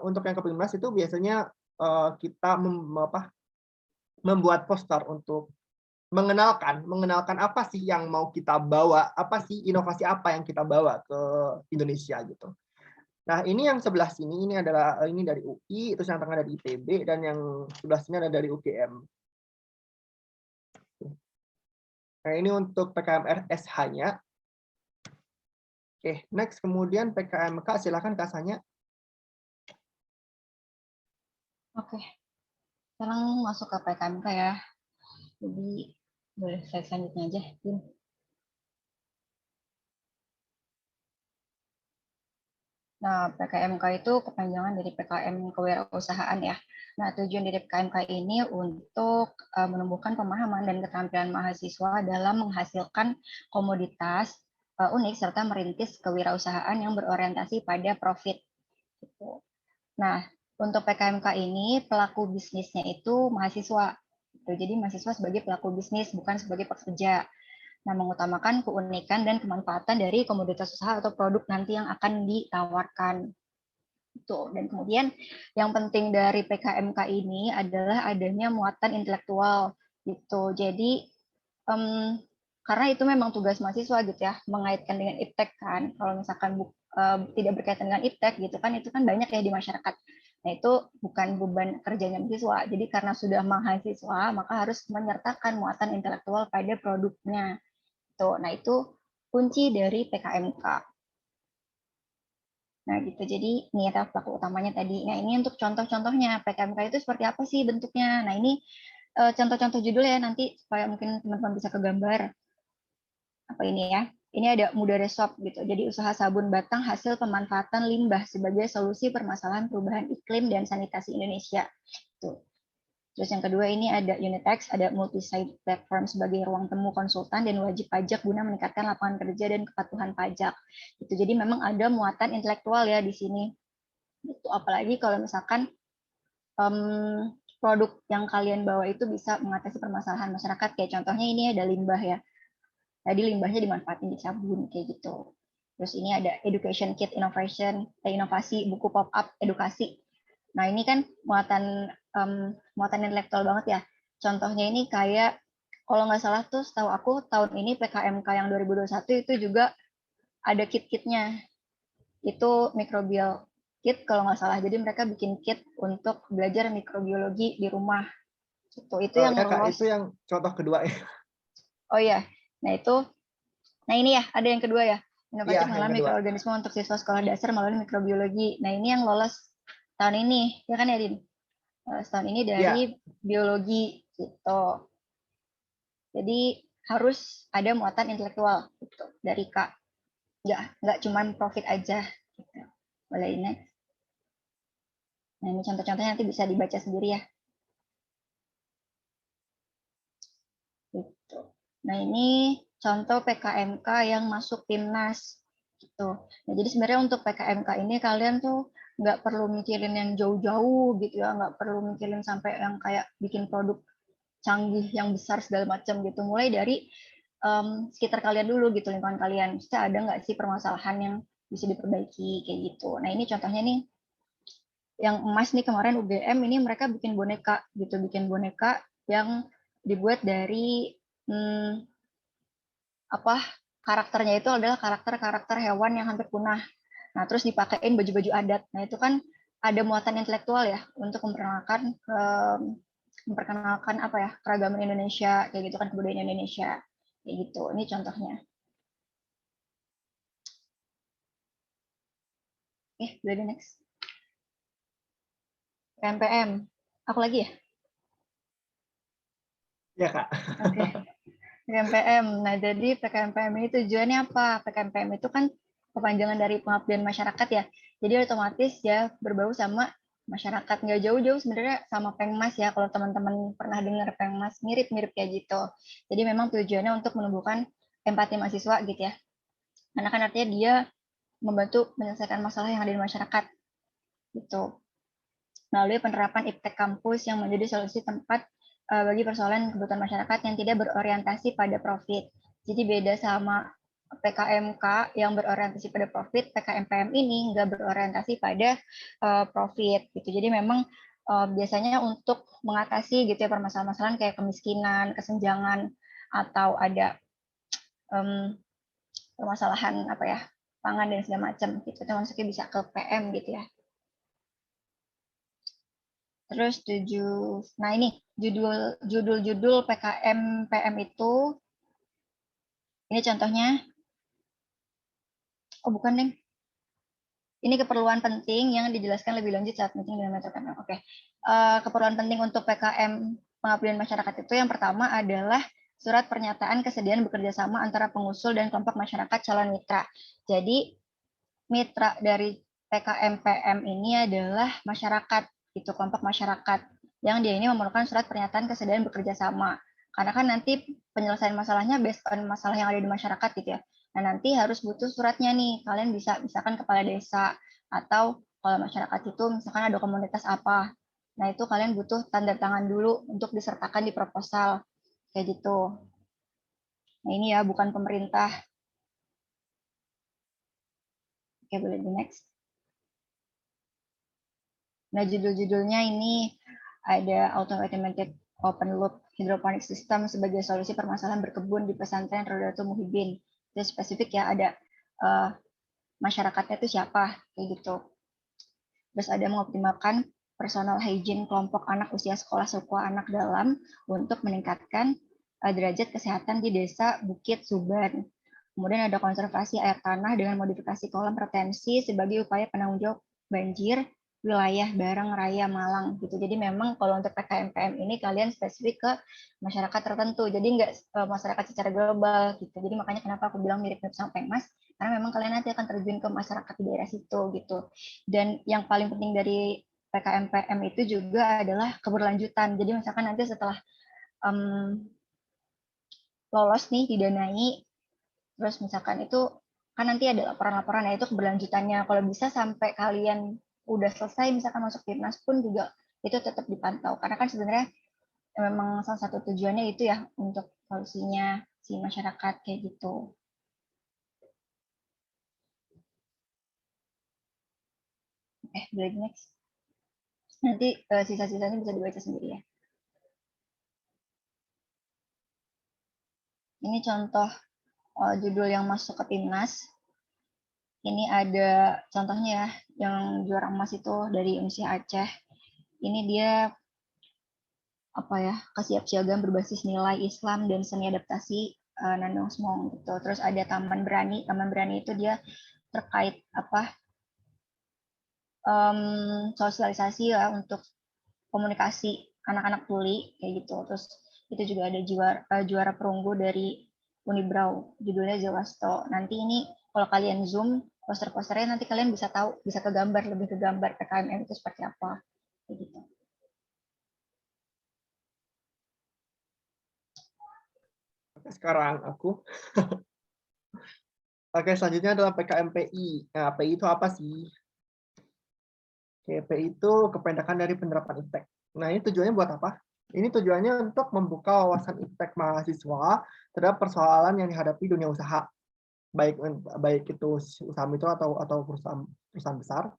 untuk yang Kepimnas itu biasanya kita membuat poster untuk mengenalkan apa sih yang mau kita bawa, apa sih inovasi apa yang kita bawa ke Indonesia gitu. Nah, ini yang sebelah sini ini dari UI, terus yang tengah dari ITB, dan yang sebelah sini ada dari UGM. Nah, ini untuk PKM RSH-nya. Oke, next kemudian PKMK, silakan Kasanya. Oke, sekarang masuk ke PKMK ya. Jadi boleh saya selanjutnya aja. Nah, PKMK itu kepanjangan dari PKM Kewirausahaan ya. Nah, tujuan dari PKMK ini untuk menumbuhkan pemahaman dan keterampilan mahasiswa dalam menghasilkan komoditas unik serta merintis kewirausahaan yang berorientasi pada profit. Gitu. Nah, untuk PKMK ini pelaku bisnisnya itu mahasiswa. Jadi mahasiswa sebagai pelaku bisnis, bukan sebagai pekerja. Nah, mengutamakan keunikan dan kemanfaatan dari komoditas usaha atau produk nanti yang akan ditawarkan. Dan kemudian yang penting dari PKMK ini adalah adanya muatan intelektual. Gitu. Jadi karena itu memang tugas mahasiswa gitu ya, mengaitkan dengan iptek kan. Kalau misalkan tidak berkaitan dengan iptek gitu kan, itu kan banyak ya di masyarakat. Nah, itu bukan beban kerjanya mahasiswa. Jadi karena sudah mahasiswa, maka harus menyertakan muatan intelektual pada produknya. Nah, itu kunci dari PKMK. Nah, gitu. Jadi ini ya pelaku utamanya tadi. Nah, ini untuk contoh-contohnya PKMK itu seperti apa sih bentuknya. Nah, ini contoh-contoh judul ya nanti supaya mungkin teman-teman bisa kegambar. Apa ini ya? Ini ada Mudare Shop gitu. Jadi usaha sabun batang hasil pemanfaatan limbah sebagai solusi permasalahan perubahan iklim dan sanitasi Indonesia. Tuh. Terus yang kedua ini ada Unitex, ada multi-site platform sebagai ruang temu konsultan dan wajib pajak guna meningkatkan lapangan kerja dan kepatuhan pajak. Itu jadi memang ada muatan intelektual ya di sini. Itu apalagi kalau misalkan produk yang kalian bawa itu bisa mengatasi permasalahan masyarakat. Kayak contohnya ini ada limbah ya. Tadi limbahnya dimanfaatin di sabun kayak gitu. Terus ini ada education kit inovasi buku pop-up edukasi. Nah, ini kan muatan intelektual banget ya. Contohnya ini kayak, kalau nggak salah tuh setahu aku tahun ini PKMK yang 2021 itu juga ada kit-kitnya. Itu microbial kit kalau nggak salah. Jadi mereka bikin kit untuk belajar mikrobiologi di rumah. Itu yang Ya, Kak, lolos. itu yang contoh kedua ya. Oh iya, nah ini ya, ada yang kedua ya. Inovasi Iya, pengenalan mikroorganisme untuk siswa sekolah dasar melalui mikrobiologi. Nah, ini yang lolos tahun ini, ya kan ya, Din? Tahun ini dari biologi gitu. Jadi harus ada muatan intelektual gitu dari Kak. Nggak cuma profit aja. Gitu. Boleh next. Nah, ini contoh-contohnya nanti bisa dibaca sendiri ya. Gitu. Nah, ini contoh PKMK yang masuk timnas. Gitu. Nah, jadi sebenarnya untuk PKMK ini kalian tuh nggak perlu mikirin yang jauh-jauh gitu ya, nggak perlu mikirin sampai yang kayak bikin produk canggih yang besar segala macam gitu. Mulai dari sekitar kalian dulu gitu, lingkungan kalian. Maksudnya ada nggak sih permasalahan yang bisa diperbaiki kayak gitu. Nah, ini contohnya nih yang emas nih kemarin UGM ini mereka bikin boneka gitu, bikin boneka yang dibuat dari karakternya itu adalah karakter-karakter hewan yang hampir punah. Nah, terus dipakein baju-baju adat. Nah, itu kan ada muatan intelektual ya untuk memperkenalkan apa ya, keragaman Indonesia kayak gitu kan, kebudayaan Indonesia kayak gitu. Ini contohnya. Boleh next. PMPM. Aku lagi ya? Iya, Kak. Oke. PKMPM. Nah, jadi PKMPM ini tujuannya apa? PKMPM itu kan kepanjangan dari pengabdian masyarakat ya. Jadi otomatis ya berbau sama masyarakat. Nggak jauh-jauh sebenarnya sama Pengmas ya. Kalau teman-teman pernah dengar Pengmas, mirip-mirip kayak gitu. Jadi memang tujuannya untuk menumbuhkan empati mahasiswa gitu ya. Karena kan artinya dia membantu menyelesaikan masalah yang ada di masyarakat. Gitu. Melalui penerapan iptek kampus yang menjadi solusi tempat bagi persoalan kebutuhan masyarakat yang tidak berorientasi pada profit. Jadi beda sama PKMK yang berorientasi pada profit, PKMPM ini nggak berorientasi pada profit gitu. Jadi memang biasanya untuk mengatasi gitu ya permasalahan-permasalahan kayak kemiskinan, kesenjangan atau ada permasalahan apa ya pangan dan segala macam gitu. Itu masuknya bisa ke PM gitu ya. Terus nah ini judul PKM PM itu, ini contohnya, oh bukan Deng, ini keperluan penting yang dijelaskan lebih lanjut saat meeting dengan metode PM. Oke, keperluan penting untuk PKM pengabdian masyarakat itu yang pertama adalah surat pernyataan kesediaan bekerja sama antara pengusul dan kelompok masyarakat calon mitra. Jadi mitra dari PKM PM ini adalah masyarakat, itu kelompok masyarakat yang dia ini memerlukan surat pernyataan kesediaan bekerja sama. Karena kan nanti penyelesaian masalahnya based on masalah yang ada di masyarakat gitu ya. Nah, nanti harus butuh suratnya nih. Kalian bisa misalkan kepala desa atau kalau masyarakat itu misalkan ada komunitas apa. Nah, itu kalian butuh tanda tangan dulu untuk disertakan di proposal kayak gitu. Nah, ini ya bukan pemerintah. Oke, boleh di next. Nah, judul-judulnya ini ada Automated Open Loop Hydroponic System sebagai solusi permasalahan berkebun di pesantren Rodatul Muhyiddin. Itu spesifik ya, ada masyarakatnya itu siapa, kayak gitu. Terus ada mengoptimalkan personal hygiene kelompok anak usia sekolah suku anak dalam untuk meningkatkan derajat kesehatan di desa Bukit Suban. Kemudian ada konservasi air tanah dengan modifikasi kolam retensi sebagai upaya penanggung jawab banjir wilayah Bareng Raya Malang gitu. Jadi memang kalau untuk PKMPM ini kalian spesifik ke masyarakat tertentu. Jadi nggak masyarakat secara global gitu. Jadi makanya kenapa aku bilang mirip-mirip sama Pengmas, karena memang kalian nanti akan terjun ke masyarakat di daerah situ gitu. Dan yang paling penting dari PKMPM itu juga adalah keberlanjutan. Jadi misalkan nanti setelah lolos nih didanai, terus misalkan itu kan nanti ada laporan-laporan, ya itu keberlanjutannya. Kalau bisa sampai kalian udah selesai misalkan masuk timnas pun juga itu tetap dipantau. Karena kan sebenarnya memang salah satu tujuannya itu ya untuk solusinya si masyarakat kayak gitu. Oke, boleh next. Nanti sisa-sisanya bisa dibaca sendiri ya. Ini contoh judul yang masuk ke timnas. Ini ada contohnya ya, yang juara emas itu dari MC Aceh. Ini dia apa ya, kesiapsiagaan berbasis nilai Islam dan seni adaptasi Nandong Smong gitu. Terus ada Taman Berani. Taman Berani itu dia terkait apa sosialisasi ya untuk komunikasi anak-anak tuli kayak gitu. Terus itu juga ada juara perunggu dari Unibrau, judulnya Jawasto. Nanti ini kalau kalian zoom poster-posternya nanti kalian bisa tahu, bisa ke gambar, lebih ke gambar PKMM itu seperti apa kayak gitu. Sekarang aku. Oke, selanjutnya adalah PKMPI. Nah, PI itu apa sih? Oke, PI itu kependekan dari penerapan iptek. Nah, ini tujuannya buat apa? Ini tujuannya untuk membuka wawasan iptek mahasiswa terhadap persoalan yang dihadapi dunia usaha. Baik itu usaha mikro atau perusahaan besar.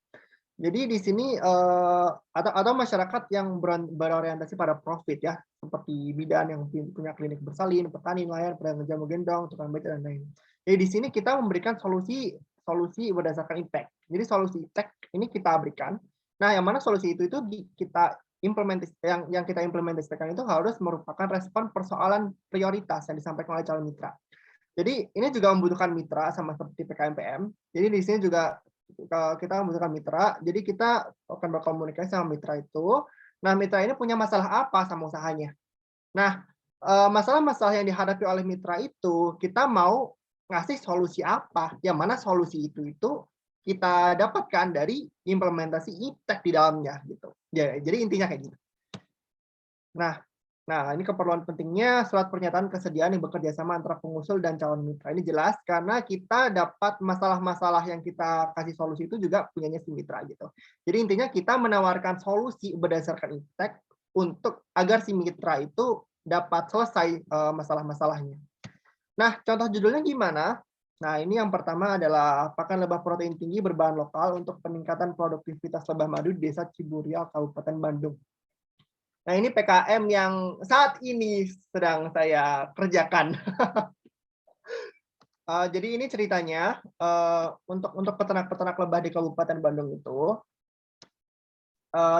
Jadi di sini ada masyarakat yang berorientasi pada profit ya, seperti bidan yang punya klinik bersalin, petani, nelayan, pedagang jamu gendong, tukang beca dan lain. Jadi di sini kita memberikan solusi berdasarkan impact. Jadi solusi impact ini kita berikan. Nah, yang mana solusi itu kita yang kita implementasikan itu harus merupakan respon persoalan prioritas yang disampaikan oleh calon mitra. Jadi ini juga membutuhkan mitra sama seperti PKMPM. Jadi di sini juga kita membutuhkan mitra, jadi kita akan berkomunikasi sama mitra itu. Nah, mitra ini punya masalah apa sama usahanya. Nah, masalah-masalah yang dihadapi oleh mitra itu, kita mau ngasih solusi apa, yang mana solusi itu kita dapatkan dari implementasi iptek di dalamnya gitu. Jadi intinya kayak gitu. Nah, ini keperluan pentingnya surat pernyataan kesediaan yang bekerja sama antara pengusul dan calon mitra. Ini jelas karena kita dapat masalah-masalah yang kita kasih solusi itu juga punyanya si mitra gitu. Jadi intinya kita menawarkan solusi berdasarkan iptek untuk agar si mitra itu dapat selesai masalah-masalahnya. Nah, contoh judulnya gimana? Nah, ini yang pertama adalah pakan lebah protein tinggi berbahan lokal untuk peningkatan produktivitas lebah madu di Desa Ciburial, Kabupaten Bandung. Nah, ini PKM yang saat ini sedang saya kerjakan. Jadi ini ceritanya untuk peternak-peternak lebah di Kabupaten Bandung itu,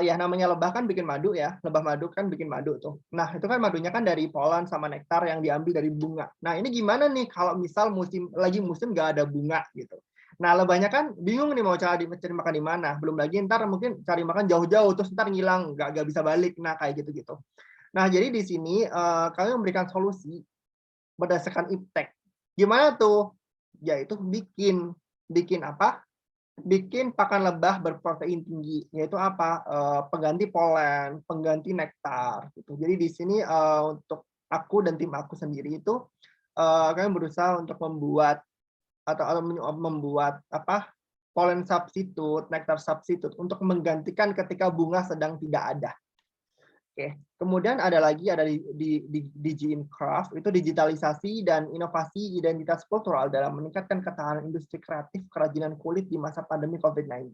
ya namanya lebah kan bikin madu ya, lebah madu kan bikin madu tuh. Nah, itu kan madunya kan dari polen sama nektar yang diambil dari bunga. Nah, ini gimana nih kalau misal musim nggak ada bunga gitu. Nah, lebahnya kan bingung nih mau cari makan di mana. Belum lagi ntar mungkin cari makan jauh-jauh terus ntar ngilang, nggak bisa balik. Nah, kayak gitu-gitu. Nah, jadi di sini kami memberikan solusi berdasarkan iptek. Gimana tuh? Yaitu bikin apa? Bikin pakan lebah berprotein tinggi, yaitu apa? Pengganti polen, pengganti nektar. Gitu. Jadi di sini untuk aku dan tim aku sendiri itu kami berusaha untuk membuat apa? Polen substitute, nektar substitute untuk menggantikan ketika bunga sedang tidak ada. Oke, kemudian ada di DigiInCraft itu digitalisasi dan inovasi identitas kultural dalam meningkatkan ketahanan industri kreatif kerajinan kulit di masa pandemi COVID-19.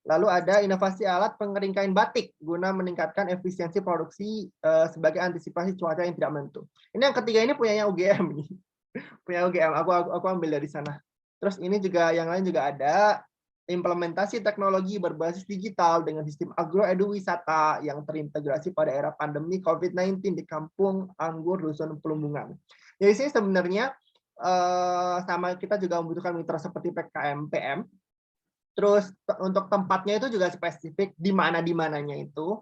Lalu ada inovasi alat pengering kain batik guna meningkatkan efisiensi produksi sebagai antisipasi cuaca yang tidak menentu. Ini yang ketiga ini punyanya UGM nih. Punya UGM, aku ambil dari sana. Terus ini juga yang lain juga ada implementasi teknologi berbasis digital dengan sistem agroeduwisata yang terintegrasi pada era pandemi COVID-19 di Kampung Anggur Dusun Pelumbungan. Jadi sini sebenarnya sama kita juga membutuhkan mitra seperti PKM PM. Terus untuk tempatnya itu juga spesifik di mananya itu.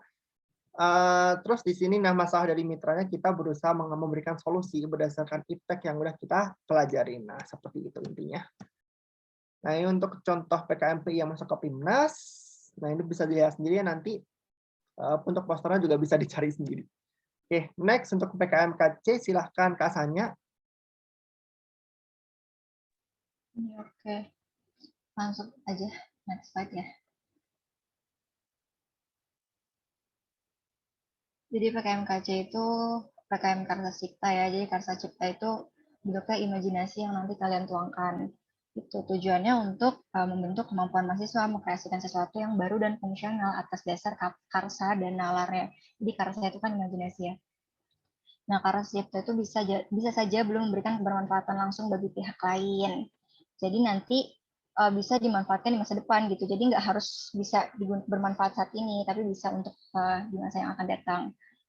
Terus di sini nah masalah dari mitranya kita berusaha memberikan solusi berdasarkan iptek yang udah kita pelajari. Nah, seperti itu intinya. Nah, ini untuk contoh PKMPI yang masuk ke PIMNAS. Nah, ini bisa dilihat sendiri ya nanti. Untuk posternya juga bisa dicari sendiri. Oke, next untuk PKMKC silahkan Kak Sanya. Oke, langsung aja next slide ya. Jadi PKMKC itu PKM Karsa Cipta ya. Jadi Karsa Cipta itu bentuknya imajinasi yang nanti kalian tuangkan. Itu tujuannya untuk membentuk kemampuan mahasiswa mengkreasikan sesuatu yang baru dan fungsional atas dasar karsa dan nalarnya. Jadi karsa itu kan imajinasi ya. Nah, Karsa Cipta itu bisa saja belum memberikan kebermanfaatan langsung bagi pihak lain. Jadi nanti bisa dimanfaatkan di masa depan gitu. Jadi nggak harus bisa bermanfaat saat ini, tapi bisa untuk di masa yang akan datang.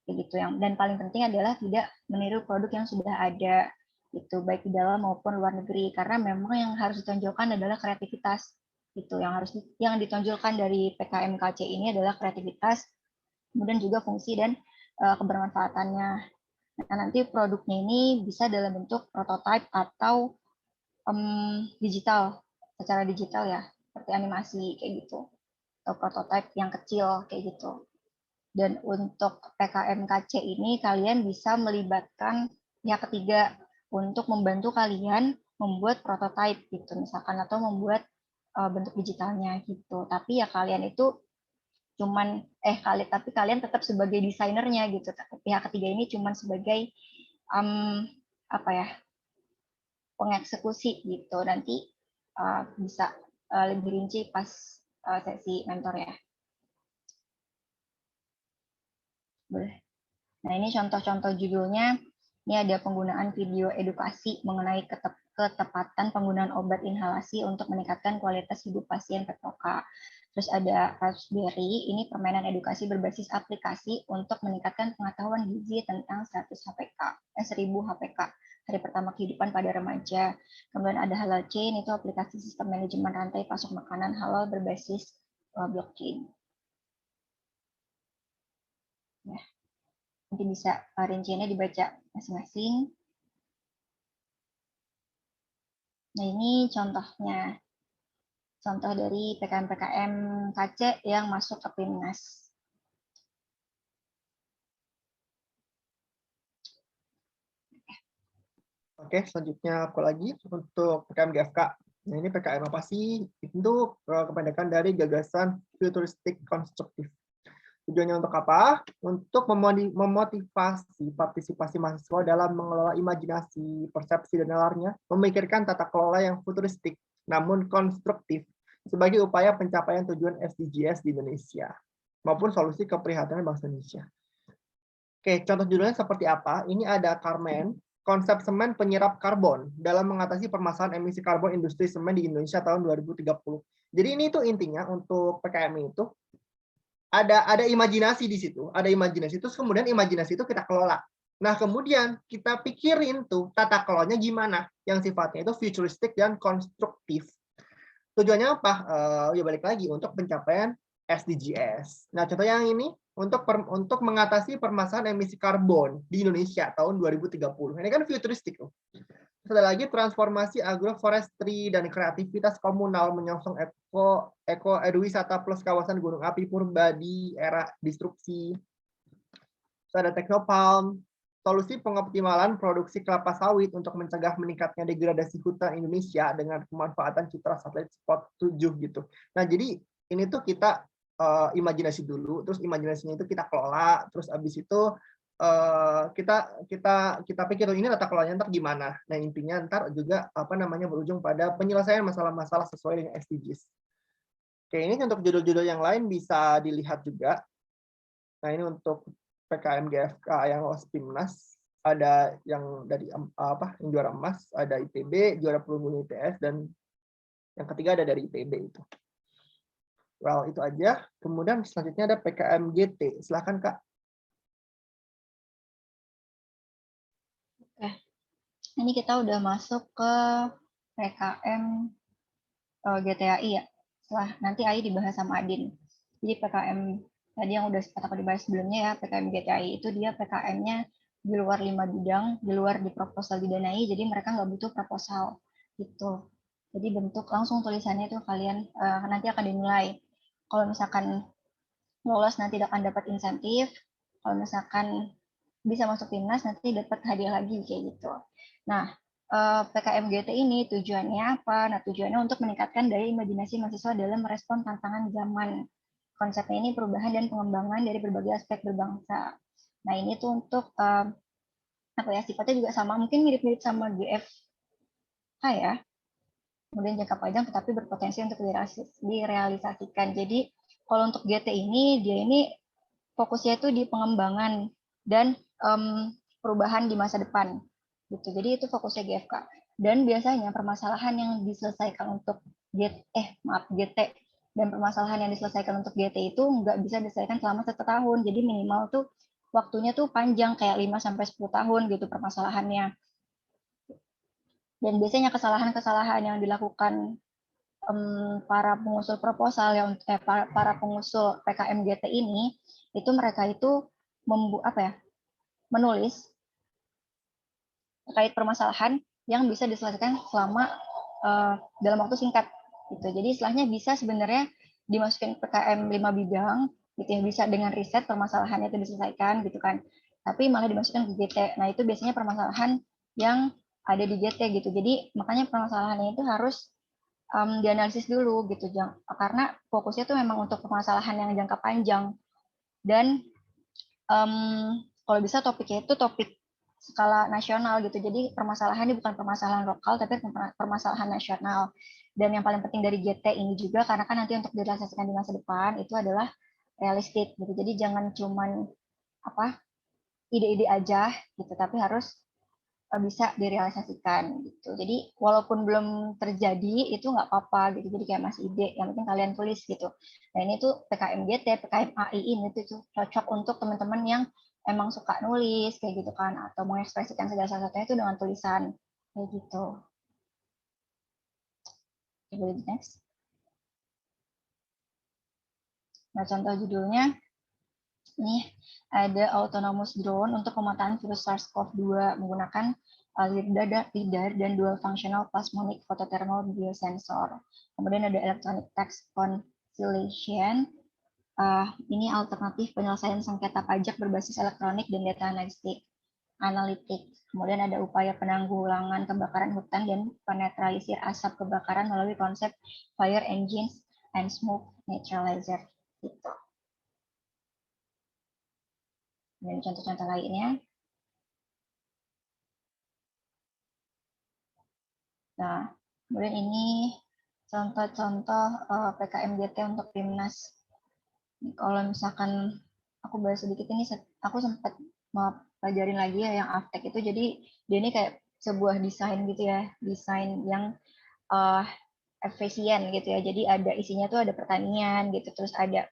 Kayak gitu. Dan paling penting adalah tidak meniru produk yang sudah ada, gitu, baik di dalam maupun luar negeri. Karena memang yang harus ditonjolkan adalah kreativitas. Gitu. Yang ditonjolkan dari PKMKC ini adalah kreativitas, kemudian juga fungsi dan kebermanfaatannya. Nah, nanti produknya ini bisa dalam bentuk prototype atau digital, secara digital ya, seperti animasi kayak gitu, atau prototype yang kecil kayak gitu. Dan untuk PKMKC ini kalian bisa melibatkan pihak ketiga untuk membantu kalian membuat prototype gitu, misalkan, atau membuat bentuk digitalnya gitu. Tapi ya kalian itu tapi kalian tetap sebagai desainernya gitu. Pihak ketiga ini cuman sebagai apa ya, pengeksekusi gitu. Nanti bisa lebih rinci pas sesi mentor ya. Boleh. Nah, ini contoh-contoh judulnya. Ini ada penggunaan video edukasi mengenai ketepatan penggunaan obat inhalasi untuk meningkatkan kualitas hidup pasien PPOK. Terus ada Raspberry, ini permainan edukasi berbasis aplikasi untuk meningkatkan pengetahuan gizi tentang 1000 HPK, hari pertama kehidupan pada remaja. Kemudian ada Halal Chain, itu aplikasi sistem manajemen rantai pasok makanan halal berbasis blockchain. Ya. Nanti bisa rinciannya dibaca masing-masing. Nah, ini contohnya. Contoh dari PKM-PKM KC yang masuk ke PIMNAS. Oke, selanjutnya aku lagi untuk PKM GFK. Nah, ini PKM apa sih? Itu kependekan dari gagasan futuristik konstruktif. Tujuannya untuk apa? Untuk memotivasi partisipasi mahasiswa dalam mengelola imajinasi, persepsi, dan nalarnya, memikirkan tata kelola yang futuristik, namun konstruktif, sebagai upaya pencapaian tujuan SDGs di Indonesia, maupun solusi keprihatinan bangsa Indonesia. Oke, contoh judulnya seperti apa? Ini ada Carmen, konsep semen penyerap karbon dalam mengatasi permasalahan emisi karbon industri semen di Indonesia tahun 2030. Jadi ini tuh intinya untuk PKM itu ada imajinasi di situ, ada imajinasi, terus kemudian imajinasi itu kita kelola. Nah, kemudian kita pikirin tuh tata kelolanya gimana, yang sifatnya itu futuristik dan konstruktif. Tujuannya apa? Ya balik lagi untuk pencapaian SDGs. Nah, contoh yang ini untuk mengatasi permasalahan emisi karbon di Indonesia tahun 2030. Ini kan futuristik tuh. Terus ada lagi transformasi agroforestry dan kreativitas komunal menyongsong eko eduwisata plus kawasan gunung api purba di era disrupsi. Terus ada Teknopalm, solusi pengoptimalan produksi kelapa sawit untuk mencegah meningkatnya degradasi hutan Indonesia dengan pemanfaatan citra satelit spot 7 gitu. Nah, jadi ini tuh kita imajinasi dulu, terus imajinasinya itu kita kelola, terus abis itu kita pikir ini tata kelolanya ntar gimana. Nah, intinya ntar juga berujung pada penyelesaian masalah-masalah sesuai dengan SDGs. Oke, ini untuk judul-judul yang lain bisa dilihat juga. Nah, ini untuk PKM GFK yang lolos PIMNAS, ada yang dari yang juara emas, ada IPB, juara perunggu ITS, dan yang ketiga ada dari IPB itu. Well, itu aja. Kemudian selanjutnya ada PKM GT. Silakan, Kak. Oke, ini kita udah masuk ke PKM GTAI ya. Setelah nanti AI dibahas sama Adin. Jadi PKM tadi yang udah aku dibahas sebelumnya ya, PKM GTAI itu dia PKM-nya di luar 5 bidang, di luar di proposal didanai, jadi mereka nggak butuh proposal gitu. Jadi bentuk langsung tulisannya itu kalian nanti akan dinilai. Kalau misalkan lolos nanti akan dapat insentif, kalau misalkan bisa masuk timnas nanti dapat hadiah lagi kayak gitu. Nah, PKM GT ini tujuannya apa? Nah, tujuannya untuk meningkatkan daya imajinasi mahasiswa dalam merespon tantangan zaman. Konsepnya ini perubahan dan pengembangan dari berbagai aspek berbangsa. Nah, ini tuh untuk sifatnya juga sama, mungkin mirip-mirip sama GFH ya. Kemudian jangka panjang tetapi berpotensi untuk direalisasikan. Jadi kalau untuk GT ini, dia ini fokusnya itu di pengembangan dan perubahan di masa depan. Gitu. Jadi itu fokusnya GFK. Dan biasanya permasalahan yang diselesaikan untuk GT dan permasalahan yang diselesaikan untuk GT itu nggak bisa diselesaikan selama 1 tahun. Jadi minimal tuh waktunya tuh panjang kayak 5-10 tahun gitu permasalahannya. Dan biasanya kesalahan-kesalahan yang dilakukan para pengusul proposal para pengusul PKM GT ini itu mereka itu menulis terkait permasalahan yang bisa diselesaikan selama dalam waktu singkat gitu. Jadi istilahnya bisa sebenarnya dimasukin PKM 5 bidang gitu yang bisa dengan riset permasalahannya itu diselesaikan gitu kan. Tapi malah dimasukkan ke GT. Nah, itu biasanya permasalahan yang ada di GT gitu. Jadi makanya permasalahannya itu harus dianalisis dulu gitu, karena fokusnya tuh memang untuk permasalahan yang jangka panjang dan kalau bisa topiknya itu topik skala nasional gitu. Jadi permasalahannya bukan permasalahan lokal tapi permasalahan nasional. Dan yang paling penting dari GT ini juga karena kan nanti untuk direalisasikan di masa depan itu adalah realistik gitu. Jadi jangan cuman ide-ide aja gitu, tapi harus bisa direalisasikan gitu. Jadi walaupun belum terjadi itu nggak apa-apa gitu. Jadi kayak masih ide, yang penting kalian tulis gitu. Nah ini tuh PKM GT, PKM AI ini tuh cocok untuk teman-teman yang emang suka nulis kayak gitu kan, atau mengekspresikan segala sesuatunya itu dengan tulisan kayak gitu. Boleh next. Nah contoh judulnya Ini ada autonomous drone untuk pemetaan virus SARS-CoV-2 menggunakan lidar dan dual functional plasmonic photothermal biosensor. Kemudian ada electronic text conciliation. Ini alternatif penyelesaian sengketa pajak berbasis elektronik dan data analitik. Kemudian ada upaya penanggulangan kebakaran hutan dan penetralisir asap kebakaran melalui konsep fire engines and smoke neutralizer. Gitu. Dan contoh-contoh lainnya. Nah, kemudian ini contoh-contoh PKMGT untuk Timnas. Kalau misalkan aku bahas sedikit ini, aku sempat mau pelajarin lagi ya yang Aftek itu. Jadi dia ini kayak sebuah desain gitu ya, desain yang efisien gitu ya. Jadi ada isinya tuh ada pertanian gitu, terus ada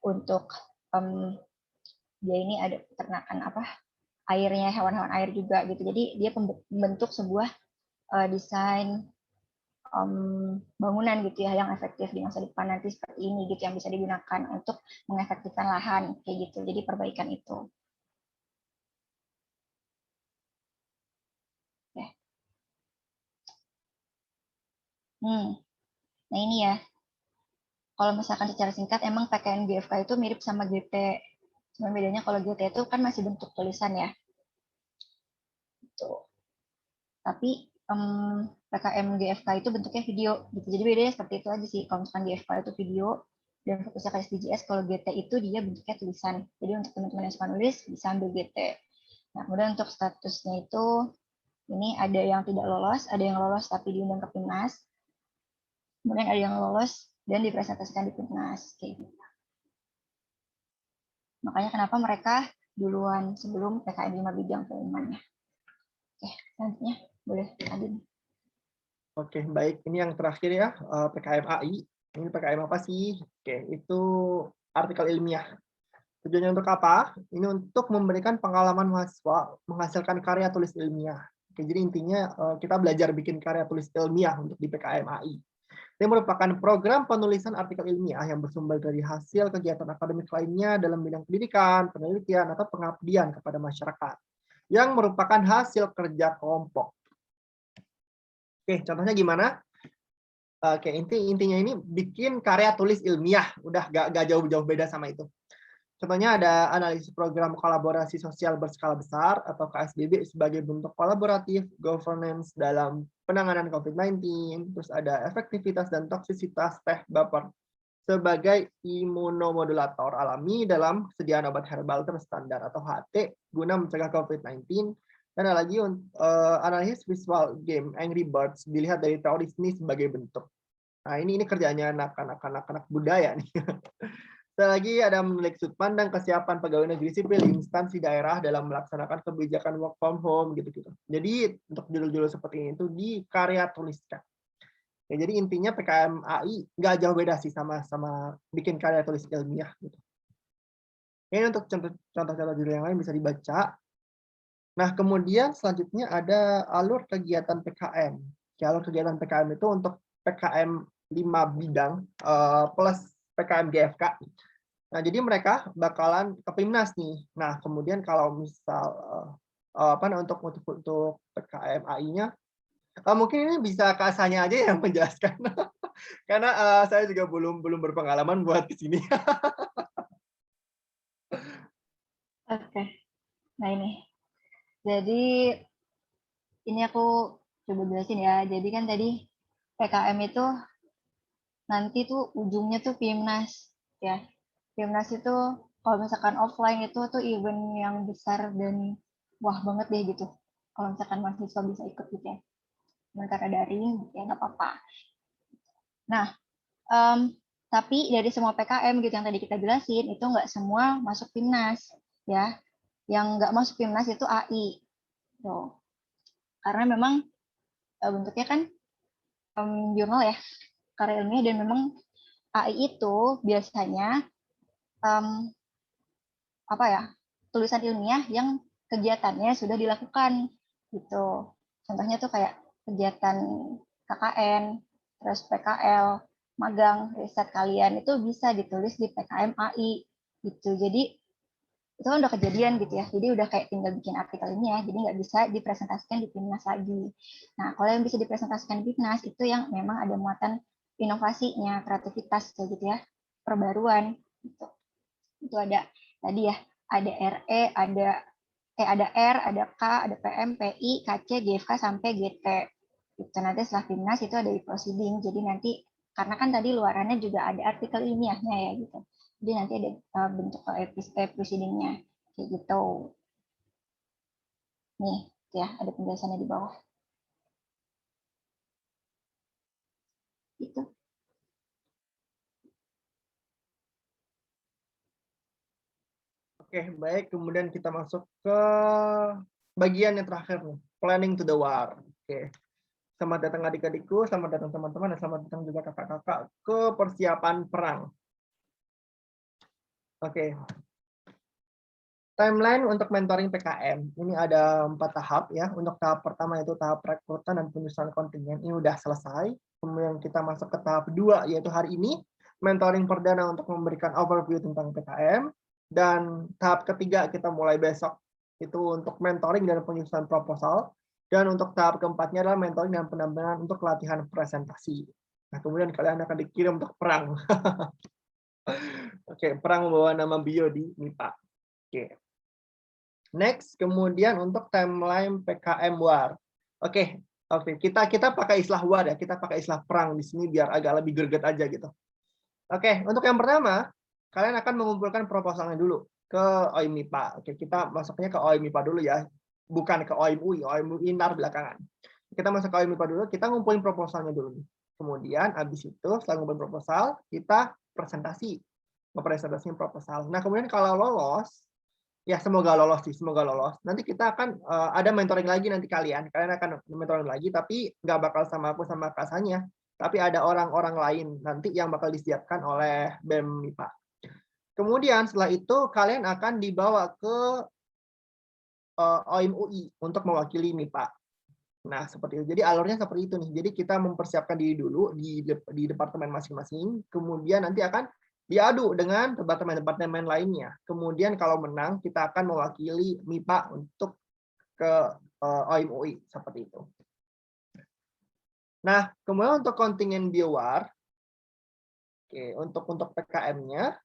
untuk dia ini ada peternakan airnya, hewan-hewan air juga gitu. Jadi dia membentuk sebuah desain bangunan gitu ya yang efektif di masa depan nanti seperti ini gitu yang bisa digunakan untuk mengefektifkan lahan kayak gitu. Jadi perbaikan itu. Oke. Nah ini ya. Kalau misalkan secara singkat emang PKN GFK itu mirip sama GT. Cuma bedanya kalau GT itu kan masih bentuk tulisan ya. Gitu. Tapi PKM GFK itu bentuknya video gitu. Jadi bedanya seperti itu aja sih. Kalau misalkan GFK itu video dan fokusnya ke SDGs, kalau GT itu dia bentuknya tulisan. Jadi untuk teman-teman yang suka nulis bisa ambil GT. Nah, kemudian untuk statusnya itu ini ada yang tidak lolos, ada yang lolos tapi diundang ke Timnas. Kemudian ada yang lolos dan dipresentasikan di Timnas kayak gitu. Makanya kenapa mereka duluan sebelum PKM 5 bidang pengumumannya. Oke, selanjutnya boleh Adin. Oke, baik. Ini yang terakhir ya, PKM AI. Ini PKM apa sih? Oke, itu artikel ilmiah. Tujuannya untuk apa? Ini untuk memberikan pengalaman mahasiswa menghasilkan karya tulis ilmiah. Oke, jadi intinya kita belajar bikin karya tulis ilmiah untuk di PKM AI. Ini merupakan program penulisan artikel ilmiah yang bersumber dari hasil kegiatan akademik lainnya dalam bidang pendidikan, penelitian, atau pengabdian kepada masyarakat, yang merupakan hasil kerja kelompok. Oke, contohnya gimana? Oke, intinya ini bikin karya tulis ilmiah, udah gak jauh-jauh beda sama itu. Contohnya ada analisis program kolaborasi sosial berskala besar atau KSBB sebagai bentuk kolaboratif governance dalam penanganan COVID-19, terus ada efektivitas dan toksisitas teh baper sebagai imunomodulator alami dalam kesediaan obat herbal terstandar atau HT guna mencegah COVID-19. Dan ada lagi analisis visual game Angry Birds dilihat dari teori seni sebagai bentuk. Nah, ini kerjanya anak-anak budaya nih. Lagi ada menelik sudut pandang kesiapan pegawai negeri sipil di instansi daerah dalam melaksanakan kebijakan work from home gitu-gitu. Jadi untuk judul-judul seperti ini itu dikarya tuliskan. Ya, jadi intinya PKM AI nggak jauh beda sih sama bikin karya tulis ilmiah gitu. Ini untuk contoh-contoh judul yang lain bisa dibaca. Nah, kemudian selanjutnya ada alur kegiatan PKM. Alur kegiatan PKM itu untuk PKM 5 bidang plus PKM GFK. Nah, jadi mereka bakalan ke Pimnas nih. Nah, kemudian kalau misal untuk PKM AI-nya, mungkin ini bisa Kak Sanya aja yang menjelaskan. Karena saya juga belum berpengalaman buat di sini. Oke. Nah, ini. Jadi ini aku coba jelasin ya. Jadi kan tadi PKM itu nanti tuh ujungnya tuh Pimnas ya. Pimnas itu kalau misalkan offline itu tuh event yang besar dan wah banget deh gitu. Kalau misalkan mahasiswa bisa ikut gitu ya. Dan karena daring ya nggak apa-apa. Nah, tapi dari semua PKM gitu yang tadi kita jelasin itu nggak semua masuk Pimnas ya. Yang nggak masuk Pimnas itu AI. Tuh. Karena memang bentuknya kan jurnal ya, karya ilmiah, dan memang AI itu biasanya tulisan ilmiah yang kegiatannya sudah dilakukan gitu. Contohnya tuh kayak kegiatan KKN, terus PKL, magang, riset kalian itu bisa ditulis di PKM AI gitu. Jadi itu kan udah kejadian gitu ya. Jadi udah kayak tinggal bikin artikel ini ya. Jadi nggak bisa dipresentasikan di Timnas lagi. Nah, kalau yang bisa dipresentasikan di Timnas itu yang memang ada muatan inovasinya, kreativitas kayak gitu ya, perbaruan gitu. Itu ada tadi ya, ada RE, ada R, ada K, ada PM, PI, KC, GFK sampai GT. Itu nanti setelah Timnas itu ada e-proceeding. Jadi nanti karena kan tadi luarannya juga ada artikel ilmiahnya ya gitu. Jadi nanti ada bentuk e-proceedingnya kayak gitu. Nih ya, ada penjelasannya di bawah. Gitu. Oke, baik. Kemudian kita masuk ke bagian yang terakhir nih, planning to the war. Oke. Selamat datang adik-adikku, selamat datang teman-teman, dan selamat datang juga kakak-kakak ke persiapan perang. Oke. Timeline untuk mentoring PKM. Ini ada 4 tahap ya. Untuk tahap pertama itu tahap rekrutan dan penyusunan kontingen. Ini udah selesai. Kemudian kita masuk ke tahap 2 yaitu hari ini mentoring perdana untuk memberikan overview tentang PKM. Dan tahap ketiga kita mulai besok itu untuk mentoring dan penyusunan proposal. Dan untuk tahap keempatnya adalah mentoring dan pendampingan untuk latihan presentasi. Nah, kemudian kalian akan dikirim untuk perang. Oke, perang membawa nama bio di MIPA. Oke. Next, kemudian untuk timeline PKM war. Oke, kita pakai istilah war ya, kita pakai istilah perang di sini biar agak lebih greget aja gitu. Oke, untuk yang pertama, kalian akan mengumpulkan proposalnya dulu ke OIM MIPA. Oke, kita masuknya ke OIM MIPA dulu ya, bukan ke OIM UI, OIM INAR belakangan. Kita masuk ke OIM MIPA dulu, kita ngumpulin proposalnya dulu. Kemudian habis itu setelah ngumpulin proposal, kita presentasi, ngepresentasiin proposal. Nah, kemudian kalau lolos, ya semoga lolos sih, semoga lolos. Nanti kita akan ada mentoring lagi nanti kalian akan mentoring lagi, tapi nggak bakal sama aku sama Kak Sanya, tapi ada orang-orang lain nanti yang bakal disiapkan oleh BEM MIPA. Kemudian setelah itu kalian akan dibawa ke OIM UI untuk mewakili MIPA. Nah, seperti itu. Jadi alurnya seperti itu nih. Jadi kita mempersiapkan diri dulu di departemen masing-masing, kemudian nanti akan diadu dengan departemen-departemen lainnya. Kemudian kalau menang, kita akan mewakili MIPA untuk ke OIM UI, seperti itu. Nah, kemudian untuk kontingen biowar, oke, untuk PKM-nya,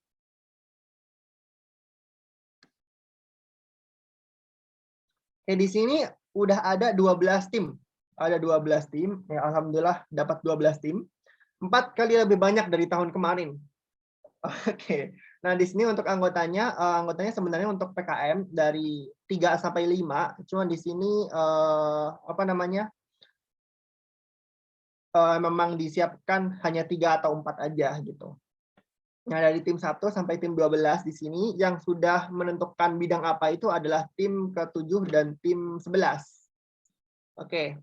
di sini udah ada 12 tim. Ada 12 tim, ya alhamdulillah dapat 12 tim. 4 kali lebih banyak dari tahun kemarin. Oke. Nah, di sini untuk anggotanya sebenarnya untuk PKM dari 3 sampai 5, cuma di sini memang disiapkan hanya 3 atau 4 aja gitu. Nah, dari tim 1 sampai tim 12 di sini yang sudah menentukan bidang apa itu adalah tim ke-7 dan tim 11. Oke.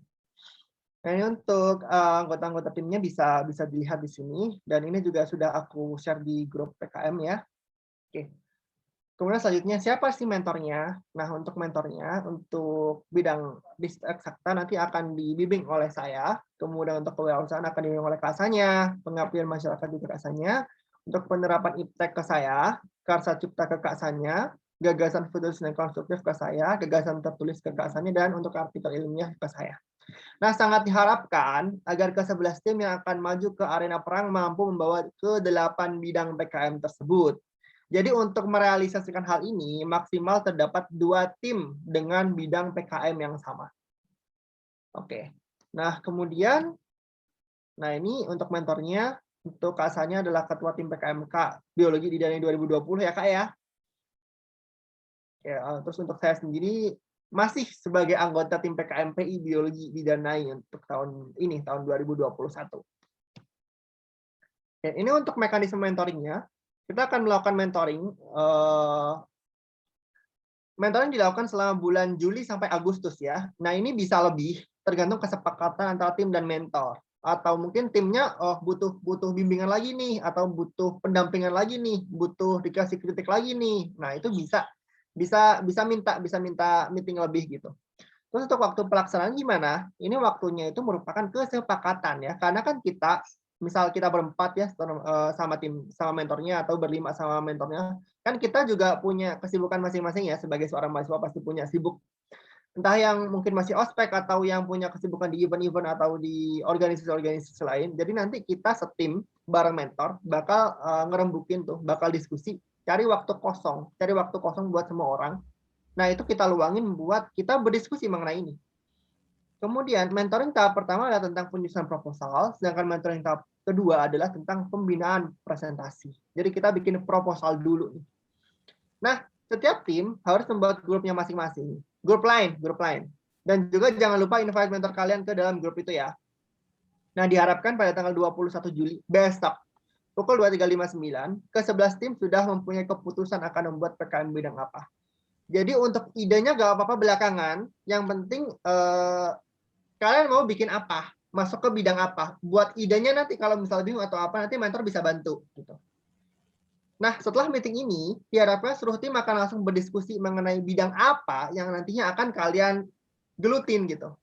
Nah, ini untuk anggota-anggota timnya bisa dilihat di sini, dan ini juga sudah aku share di grup PKM ya. Oke. Kemudian selanjutnya siapa sih mentornya? Nah, untuk mentornya untuk bidang Distrik Eksakta nanti akan dibimbing oleh saya. Kemudian untuk kewirausahaan akan dibimbing oleh Kasanya, pengabdian masyarakat juga Kasanya. Untuk penerapan iptek ke saya, Karsa Cipta ke Kasanya, gagasan futuris dan konstruktif ke saya, gagasan tertulis ke Kasanya, dan untuk artikel ilmiah ke saya. Nah, sangat diharapkan agar ke-11 tim yang akan maju ke arena perang mampu membawa ke-8 bidang PKM tersebut. Jadi untuk merealisasikan hal ini, maksimal terdapat 2 tim dengan bidang PKM yang sama. Oke. Nah, kemudian, ini untuk mentornya, untuk Kasanya adalah Ketua Tim PKMK Biologi Didanai 2020 ya, Kak ya. Oke, terus untuk saya sendiri, masih sebagai anggota tim PKMPI Biologi Didanai untuk tahun ini, tahun 2021. Oke, ini untuk mekanisme mentoringnya. Kita akan melakukan mentoring. Mentoring dilakukan selama bulan Juli sampai Agustus ya. Nah, ini bisa lebih tergantung kesepakatan antara tim dan mentor. Atau mungkin timnya butuh bimbingan lagi nih, atau butuh pendampingan lagi nih, butuh dikasih kritik lagi nih. Nah, itu bisa minta meeting lebih gitu. Terus untuk waktu pelaksanaan gimana? Ini waktunya itu merupakan kesepakatan ya, karena kan kita misal kita berempat ya sama mentornya atau berlima sama mentornya, kan kita juga punya kesibukan masing-masing ya, sebagai seorang mahasiswa pasti punya sibuk, entah yang mungkin masih ospek atau yang punya kesibukan di event-event atau di organisasi-organisasi lain. Jadi nanti kita setim bareng mentor bakal ngerembukin tuh, bakal diskusi, cari waktu kosong buat semua orang. Nah, itu kita luangin buat kita berdiskusi mengenai ini. Kemudian mentoring tahap pertama adalah tentang penyusunan proposal, sedangkan mentoring tahap kedua adalah tentang pembinaan presentasi. Jadi kita bikin proposal dulu. Nah, setiap tim harus membuat grupnya masing-masing. Grup lain. Dan juga jangan lupa invite mentor kalian ke dalam grup itu ya. Nah, diharapkan pada tanggal 21 Juli, besok, pukul 23.59, ke-11 tim sudah mempunyai keputusan akan membuat PKM bidang apa. Jadi untuk idenya gak apa-apa belakangan, yang penting kalian mau bikin apa, masuk ke bidang apa. Buat idenya nanti kalau misalnya bingung atau apa, nanti mentor bisa bantu. Gitu. Nah, setelah meeting ini, diharapkan seluruh tim akan langsung berdiskusi mengenai bidang apa yang nantinya akan kalian gelutin gitu.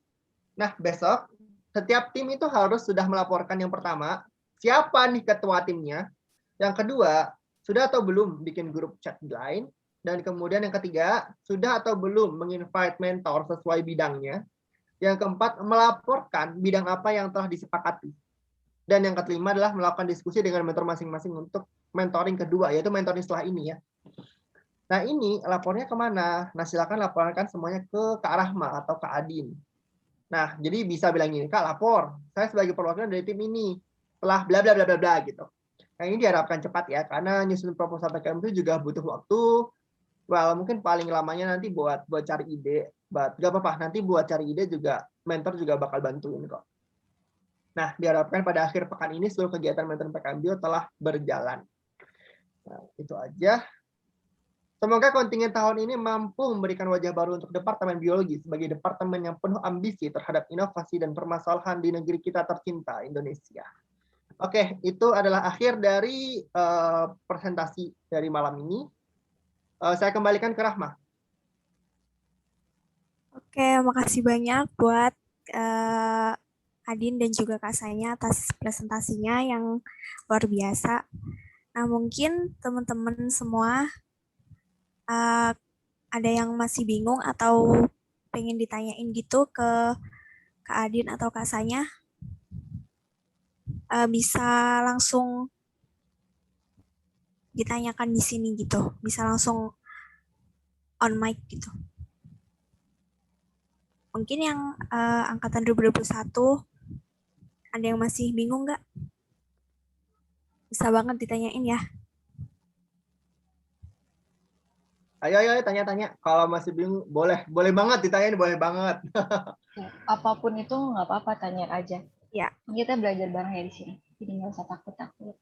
Nah, besok setiap tim itu harus sudah melaporkan yang pertama, siapa nih ketua timnya. Yang kedua, sudah atau belum bikin grup chat line. Dan kemudian yang ketiga, sudah atau belum menginvite mentor sesuai bidangnya. Yang keempat, melaporkan bidang apa yang telah disepakati. Dan yang kelima adalah melakukan diskusi dengan mentor masing-masing untuk mentoring kedua, yaitu mentoring setelah ini ya. Nah ini lapornya kemana? Nah silakan laporkan semuanya ke Kak Rahma atau Kak Adin. Nah jadi bisa bilang gini, Kak lapor, saya sebagai perwakilan dari tim ini, telah bla bla bla bla bla gitu. Nah ini diharapkan cepat ya, karena nyusun proposal PKM itu juga butuh waktu. Well, mungkin paling lamanya nanti buat cari ide, gak apa-apa, nanti buat cari ide juga mentor juga bakal bantuin kok. Nah, diharapkan pada akhir pekan ini seluruh kegiatan mentor PKM Bio telah berjalan. Nah, itu aja. Semoga kontingen tahun ini mampu memberikan wajah baru untuk Departemen Biologi sebagai departemen yang penuh ambisi terhadap inovasi dan permasalahan di negeri kita tercinta, Indonesia. Oke, itu adalah akhir dari presentasi dari malam ini. Saya kembalikan ke Rahma. Oke, makasih banyak buat Adin dan juga Kak Saya atas presentasinya yang luar biasa. Nah, mungkin teman-teman semua ada yang masih bingung atau pengen ditanyain gitu ke Kak Adin atau Kak Saya, bisa langsung ditanyakan di sini gitu, bisa langsung on mic gitu. Mungkin yang angkatan 2021 ada yang masih bingung nggak? Bisa banget ditanyain ya. Ayo tanya-tanya. Kalau masih bingung, boleh banget ditanyain, boleh banget. Apapun itu nggak apa-apa, tanya aja. Ya. Kita belajar bareng ya di sini, jadi nggak usah takut-takut.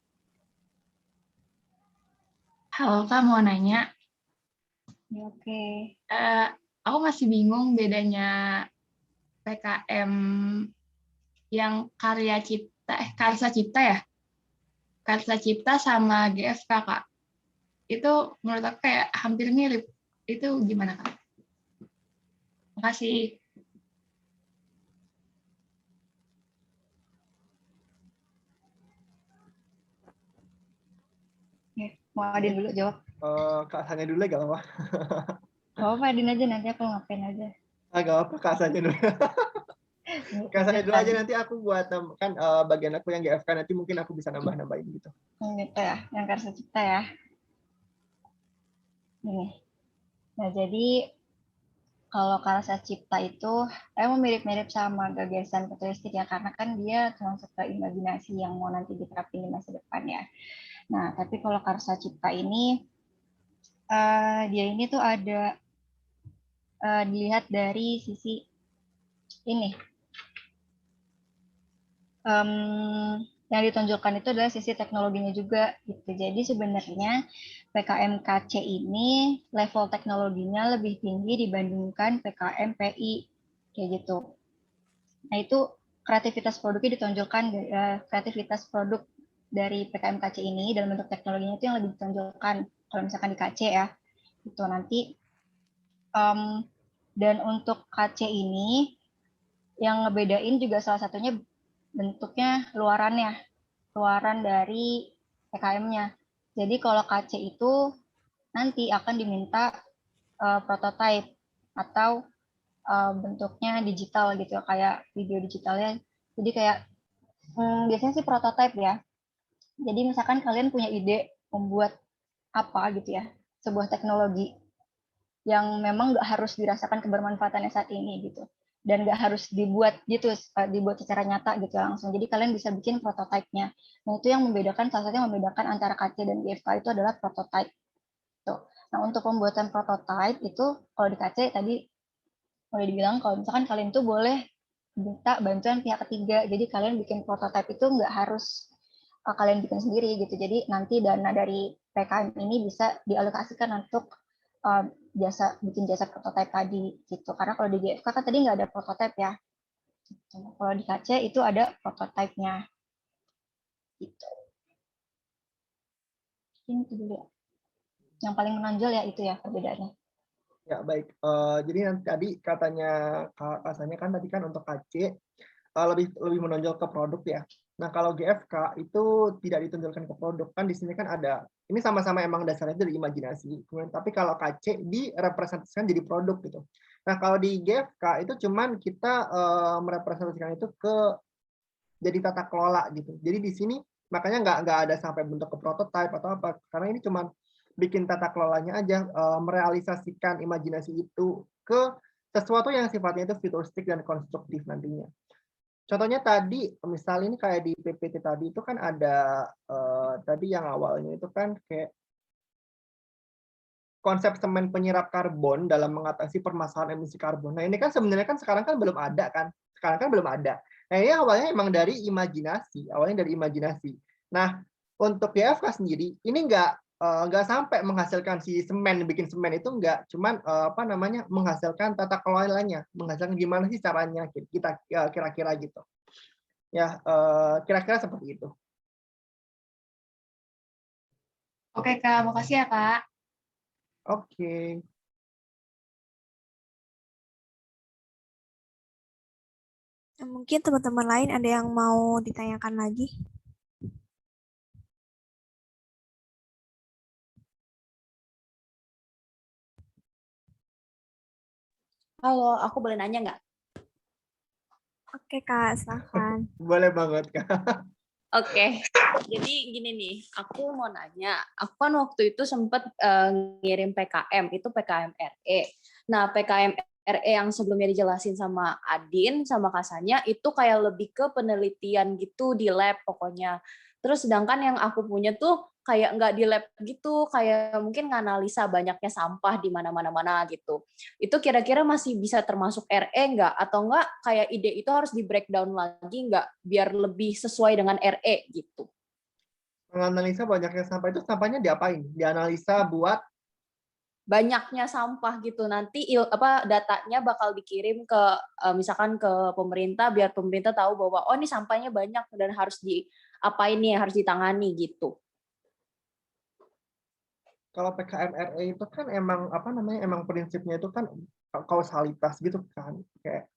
Halo Kak, mau nanya. Ya, oke. Aku masih bingung bedanya PKM yang karya cipta ya? Karsa cipta sama GFK Kak. Itu menurut aku kayak hampir mirip. Itu gimana Kak? Makasih. Mau Adin dulu jawab? Kak Sanya dulu gak apa-apa. Gak apa-apa, Adin aja, nanti aku ngapain aja. Gak apa-apa, Kak Sanya dulu. Kak Sanya dulu aja, nanti aku buat kan bagian aku yang GFK, nanti mungkin aku bisa nambah-nambahin gitu. Gitu ya, yang Karsa Cipta ya. Ini. Nah, jadi kalau Karsa Cipta itu emang mirip-mirip sama gagasan futuristik ya, karena kan dia termasuk ke imajinasi yang mau nanti diterapin di masa depan ya. Nah, tapi kalau Karsa Cipta ini, dia ini tuh ada dilihat dari sisi ini. Yang ditonjolkan itu adalah sisi teknologinya juga gitu. Jadi sebenarnya PKM-KC ini level teknologinya lebih tinggi dibandingkan PKM PI kayak gitu. Nah, itu kreativitas produknya ditonjolkan, kreativitas produk dari PKM-KC ini dalam bentuk teknologinya itu yang lebih ditonjolkan kalau misalkan di KC ya. Itu nanti dan untuk KC ini yang ngebedain juga salah satunya bentuknya luarannya. keluaran dari PKM-nya. Jadi kalau KC itu nanti akan diminta prototype atau bentuknya digital gitu, kayak video digitalnya. Jadi kayak biasanya sih prototype ya. Jadi misalkan kalian punya ide membuat apa gitu ya, sebuah teknologi yang memang nggak harus dirasakan kebermanfaatannya saat ini gitu, dan nggak harus dibuat gitu, dibuat secara nyata gitu langsung. Jadi kalian bisa bikin prototipenya. Nah itu yang membedakan, salah satu yang membedakan antara KC dan GFK itu adalah prototype. Tuh. Nah untuk pembuatan prototype itu kalau di KC tadi boleh dibilang kalau misalkan kalian tuh boleh minta bantuan pihak ketiga. Jadi kalian bikin prototype itu nggak harus kalian bikin sendiri gitu. Jadi nanti dana dari PKM ini bisa dialokasikan untuk bikin jasa prototype tadi gitu. Karena kalau di GFK kan tadi nggak ada prototype ya. Kalau di KC itu ada prototype-nya gitu. Ini itu dulu ya. Yang paling menonjol ya itu ya perbedaannya. Ya, baik. Jadi nanti tadi katanya Kasanya kan tadi kan untuk KC lebih menonjol ke produk ya. Nah, kalau GFK itu tidak ditonjolkan ke produk. Kan di sini kan ada, ini sama-sama emang dasarnya dari imajinasi. Kemudian, tapi kalau KC direpresentasikan jadi produk gitu. Nah, kalau di GFK itu cuman kita merepresentasikan itu ke jadi tata kelola gitu. Jadi di sini makanya nggak ada sampai bentuk ke prototype atau apa. Karena ini cuman bikin tata kelolanya aja, merealisasikan imajinasi itu ke sesuatu yang sifatnya itu futuristik dan konstruktif nantinya. Contohnya tadi, misalnya ini kayak di PPT tadi itu kan ada tadi yang awalnya itu kan kayak konsep semen penyerap karbon dalam mengatasi permasalahan emisi karbon. Nah ini kan sebenarnya kan sekarang kan belum ada kan, sekarang kan belum ada. Nah ini awalnya emang dari imajinasi, Nah untuk GFK sendiri ini nggak sampai menghasilkan si semen, bikin semen itu nggak, cuman menghasilkan tata kelolanya, menghasilkan gimana sih caranya kita kira-kira gitu. Ya kira-kira seperti itu. Oke, Kak. Makasih ya, Kak. Oke. Mungkin teman-teman lain ada yang mau ditanyakan lagi? Halo, aku boleh nanya nggak? Oke Kak, silakan. Boleh banget Kak. Oke, jadi gini nih, aku mau nanya. Aku kan waktu itu sempat ngirim PKM, itu PKM RE. Nah, PKM RE yang sebelumnya dijelasin sama Adin, sama Kasanya, itu kayak lebih ke penelitian gitu di lab pokoknya. Terus sedangkan yang aku punya tuh kayak nggak di lab gitu, kayak mungkin nganalisa banyaknya sampah di mana-mana gitu. Itu kira-kira masih bisa termasuk RE nggak? Atau nggak kayak ide itu harus di breakdown lagi nggak? Biar lebih sesuai dengan RE gitu. Menganalisa banyaknya sampah itu sampahnya diapain? Dianalisa buat? Banyaknya sampah gitu. Nanti datanya bakal dikirim ke misalkan ke pemerintah biar pemerintah tahu bahwa oh ini sampahnya banyak dan harus diapain nih, harus ditangani gitu. Kalau PKM RE itu kan emang emang prinsipnya itu kan kausalitas gitu kan, kayak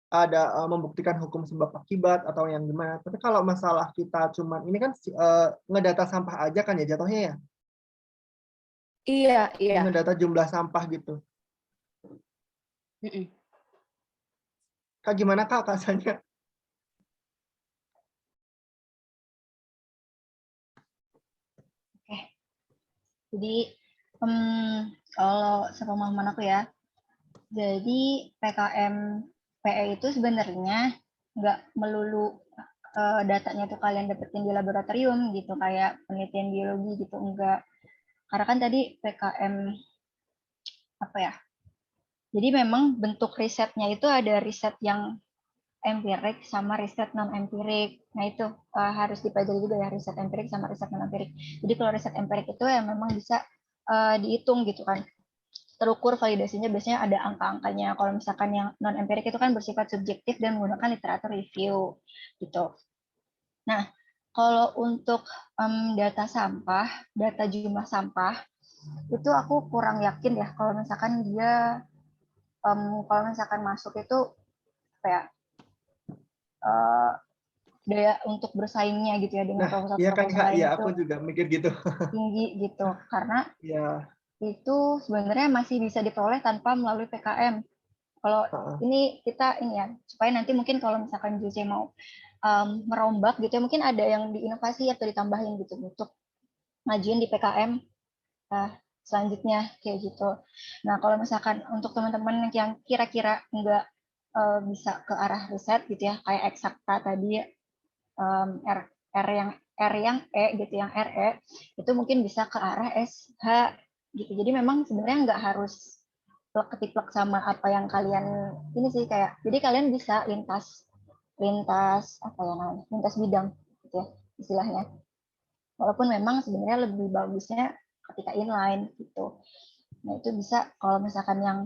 ada membuktikan hukum sebab akibat atau yang gimana. Tapi kalau masalah kita cuman ini kan ngedata sampah aja kan ya jatuhnya ya. Iya. Ngedata jumlah sampah gitu. Kak gimana Kak rasanya? Oke. Jadi kalau sepemahaman aku ya, jadi PKM PE itu sebenarnya nggak melulu datanya tuh kalian dapetin di laboratorium gitu, kayak penelitian biologi gitu, enggak. Karena kan tadi PKM apa ya? Jadi memang bentuk risetnya itu ada riset yang empirik sama riset non empirik. Nah itu harus dipelajari juga ya, riset empirik sama riset non empirik. Jadi kalau riset empirik itu ya memang bisa dihitung gitu kan, terukur validasinya, biasanya ada angka-angkanya. Kalau misalkan yang non empirik itu kan bersifat subjektif dan menggunakan literatur review gitu. Nah kalau untuk data sampah, data jumlah sampah itu aku kurang yakin ya kalau misalkan dia kalau misalkan masuk itu apa ya, daya untuk bersaingnya gitu ya dengan Nah, iya kan proposal-proposal Kak, lain iya itu aku juga mikir gitu. tinggi gitu. Karena Iya, itu sebenarnya masih bisa diperoleh tanpa melalui PKM. Kalau heeh. ini kita ini ya, supaya nanti mungkin kalau misalkan JC mau merombak gitu ya, mungkin ada yang diinovasi atau ditambahin gitu untuk ngajuin di PKM selanjutnya kayak gitu. Nah, kalau misalkan untuk teman-teman yang kira-kira nggak bisa ke arah riset gitu ya, kayak eksakta tadi R yang E gitu, yang RE itu mungkin bisa ke arah SH gitu. Jadi memang sebenarnya nggak harus plek-ketiplek sama apa yang kalian ini sih, kayak jadi kalian bisa lintas apa ya namanya, lintas bidang gitu ya istilahnya. Walaupun memang sebenarnya lebih bagusnya ketika inline gitu. Nah itu bisa kalau misalkan yang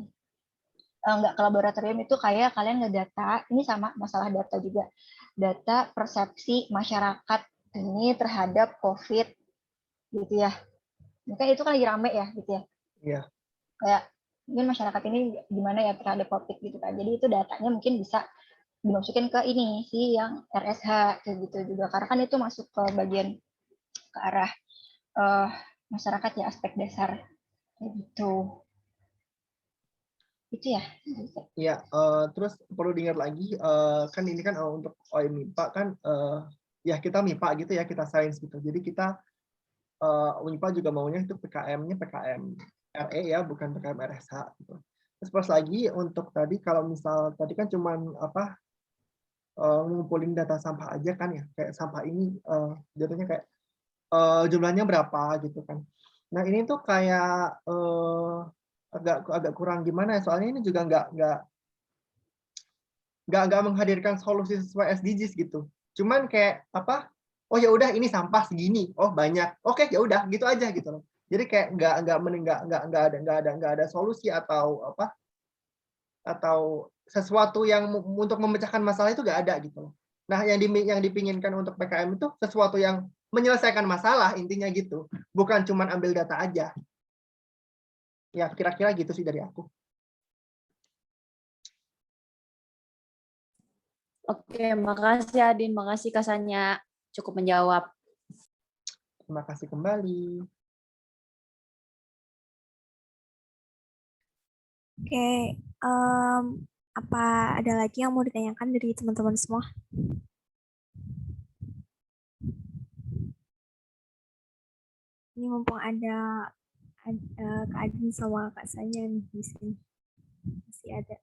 nggak ke laboratorium itu kayak kalian ngedata, ini sama masalah data juga, data persepsi masyarakat ini terhadap COVID gitu ya. Mungkin itu kan lagi rame ya gitu ya. Iya. Kayak mungkin masyarakat ini gimana ya terhadap COVID gitu kan. Jadi itu datanya mungkin bisa dimasukin ke ini sih yang RSH kayak gitu juga. Karena kan itu masuk ke bagian ke arah masyarakat ya, aspek dasar kayak gitu. Itu ya. Iya, terus perlu diingat lagi, kan ini kan untuk OIM MIPA kan, ya kita MIPA gitu ya, kita sains gitu. Jadi kita MIPA juga maunya itu PKM-nya PKM RE ya, bukan PKM RSH gitu. Terus plus lagi untuk tadi kalau misal tadi kan cuman apa ngumpulin data sampah aja kan ya, kayak sampah ini jatuhnya kayak jumlahnya berapa gitu kan. Nah ini tuh kayak agak kurang gimana ya, soalnya ini juga nggak menghadirkan solusi sesuai SDGs gitu. Cuman kayak apa? Oh ya udah ini sampah segini. Oh banyak. Oke ya udah gitu aja gitu loh. Jadi kayak nggak ada solusi atau apa? Atau sesuatu yang untuk memecahkan masalah itu nggak ada gitu loh. Nah yang dipinginkan untuk PKM itu sesuatu yang menyelesaikan masalah intinya gitu. Bukan cuman ambil data aja. Ya kira-kira gitu sih dari aku. Oke, makasih Adin, makasih Kasanya cukup menjawab. Terima kasih kembali. Oke, apa ada lagi yang mau ditanyakan dari teman-teman semua? Ini mumpung ada Kak Adin sama Kak Sanya di sini. Masih ada.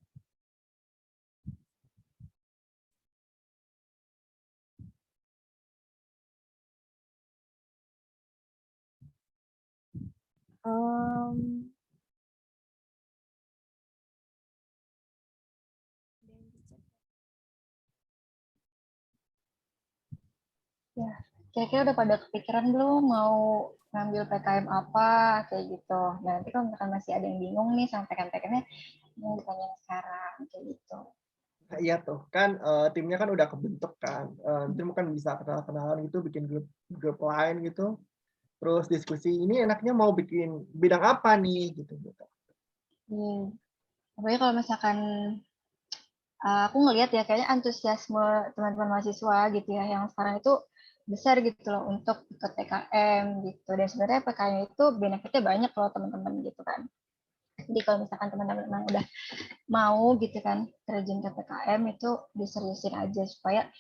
Ya, kira-kira udah pada kepikiran belum mau ngambil PKM apa kayak gitu. Nah, nanti kalau misalkan masih ada yang bingung nih sama PKM-PKM-nya, yang ditanyain sekarang kayak gitu. Nah, iya tuh kan timnya kan udah kebentuk kan. Tim kan bisa kenalan gitu, bikin grup lain gitu. Terus diskusi ini enaknya mau bikin bidang apa nih gitu. Pokoknya kalau misalkan aku ngelihat ya kayaknya antusiasme teman-teman mahasiswa gitu ya yang sekarang itu besar gitu loh untuk ikut PKM gitu. Dan sebenarnya PKM itu benefitnya banyak loh teman-teman gitu kan. Jadi kalau misalkan teman-teman memang udah mau gitu kan terjun ke PKM itu diseriusin aja supaya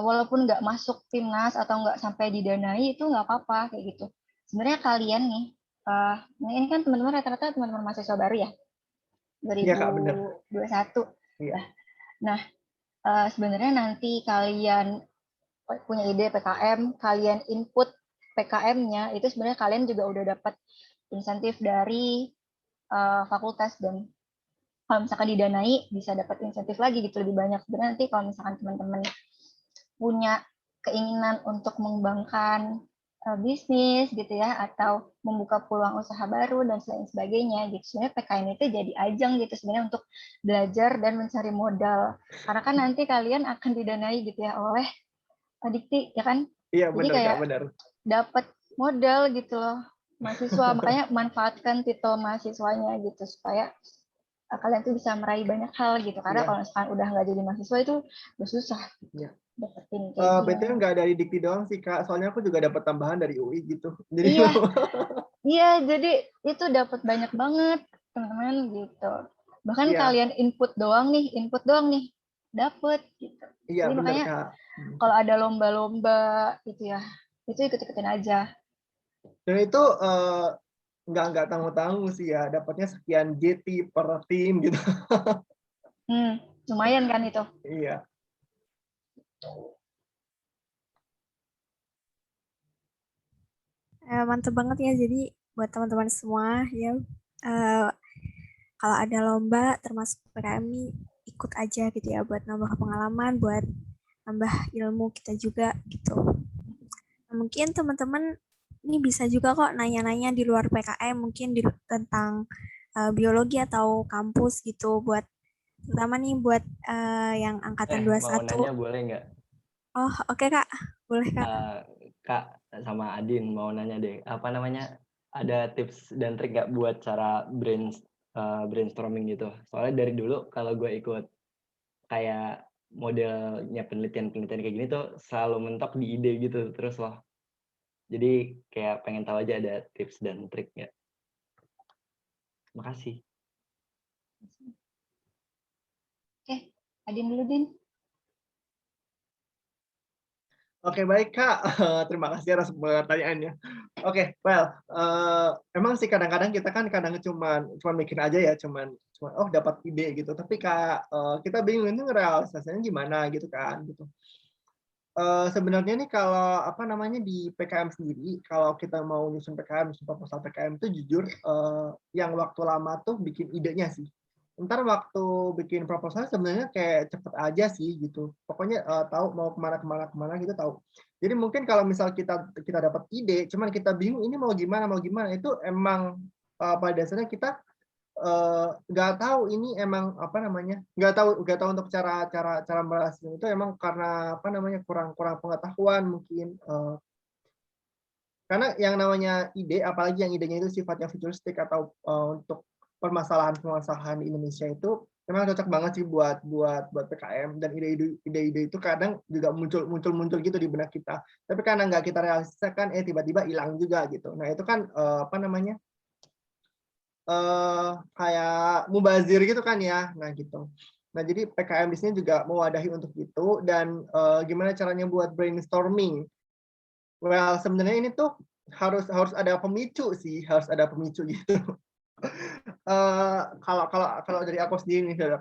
walaupun nggak masuk timnas atau nggak sampai didanai itu nggak apa-apa kayak gitu. Sebenarnya kalian nih, ini kan teman-teman rata-rata teman-teman mahasiswa baru ya, Iya Kak, bener. 2021. Iya. Nah, sebenarnya nanti kalian punya ide PKM, kalian input PKM-nya, itu sebenarnya kalian juga udah dapat insentif dari fakultas, dan kalau misalkan didanai bisa dapat insentif lagi gitu lebih banyak. Sebenarnya nanti kalau misalkan teman-teman punya keinginan untuk mengembangkan bisnis gitu ya, atau membuka peluang usaha baru dan lain sebagainya gitu, sebenarnya PKM itu jadi ajang gitu sebenarnya untuk belajar dan mencari modal, karena kan nanti kalian akan didanai gitu ya oleh Adikti ya kan. Iya Jadi bener kayak Kak, bener. dapat modal gitu loh mahasiswa, makanya manfaatkan titel mahasiswanya gitu supaya kalian tuh bisa meraih banyak hal gitu, karena Iya. kalau misalkan udah nggak jadi mahasiswa itu udah susah. Iya. dapetin kayak BTW gini. nggak dari Dikti doang sih Kak, soalnya aku juga dapat tambahan dari UI gitu. Jadi Iya, iya, jadi itu dapat banyak banget teman-teman gitu. Bahkan iya, kalian input doang nih, dapet gitu. iya Jadi bener makanya Kak. kalau ada lomba-lomba gitu ya, itu ikut-ikutin aja. Dan itu nggak tanggung-tanggung sih ya, dapatnya sekian JT per tim gitu. Lumayan kan itu. Iya. Mantep banget ya, jadi buat teman-teman semua ya, kalau ada lomba termasuk PKM ini ikut aja gitu ya, buat nambah pengalaman, buat nambah ilmu kita juga gitu. Nah, mungkin teman-teman ini bisa juga kok nanya-nanya di luar PKM, mungkin tentang biologi atau kampus gitu, buat terutama nih buat yang angkatan Mau 21. nanya boleh nggak? Oh, oke Kak. Boleh Kak. Kak sama Adin mau nanya deh, apa namanya, ada tips dan trik nggak buat cara brainstorming gitu? Soalnya dari dulu kalau gue ikut kayak modelnya penelitian-penelitian kayak gini tuh selalu mentok di ide gitu terus loh. Jadi kayak pengen tahu aja ada tips dan trik nggak? Makasih. Oke, Adin dulu, Din. Oke, baik Kak. Terima kasih atas pertanyaannya. Oke, well, emang sih kadang-kadang kita kan cuman mikir aja ya, cuman oh dapat ide gitu. Tapi Kak, kita bingung ini realisasinya gimana gitu kan gitu. Sebenarnya nih kalau apa namanya di PKM sendiri, kalau kita mau nyusun PKM, nyusun proposal PKM itu jujur yang waktu lama tuh bikin idenya sih. Ntar waktu bikin proposal sebenarnya kayak cepet aja sih gitu. Pokoknya tahu mau kemana gitu tahu. Jadi mungkin kalau misal kita dapat ide, cuman kita bingung ini mau gimana itu emang pada dasarnya kita nggak tahu ini emang apa namanya nggak tahu untuk cara merasa itu emang karena apa namanya kurang pengetahuan mungkin karena yang namanya ide, apalagi yang idenya itu sifatnya futuristik atau untuk permasalahan di Indonesia itu memang cocok banget sih buat PKM, dan ide-ide itu kadang juga muncul gitu di benak kita. Tapi karena nggak kita realisasikan, tiba-tiba hilang juga gitu. Nah itu kan apa namanya kayak mubazir gitu kan ya. Nah gitu. Nah jadi PKM di sini juga mewadahi untuk itu, dan gimana caranya buat brainstorming. Well, sebenarnya ini tuh harus ada pemicu sih, harus ada pemicu gitu. Kalau dari aku sendiri nih,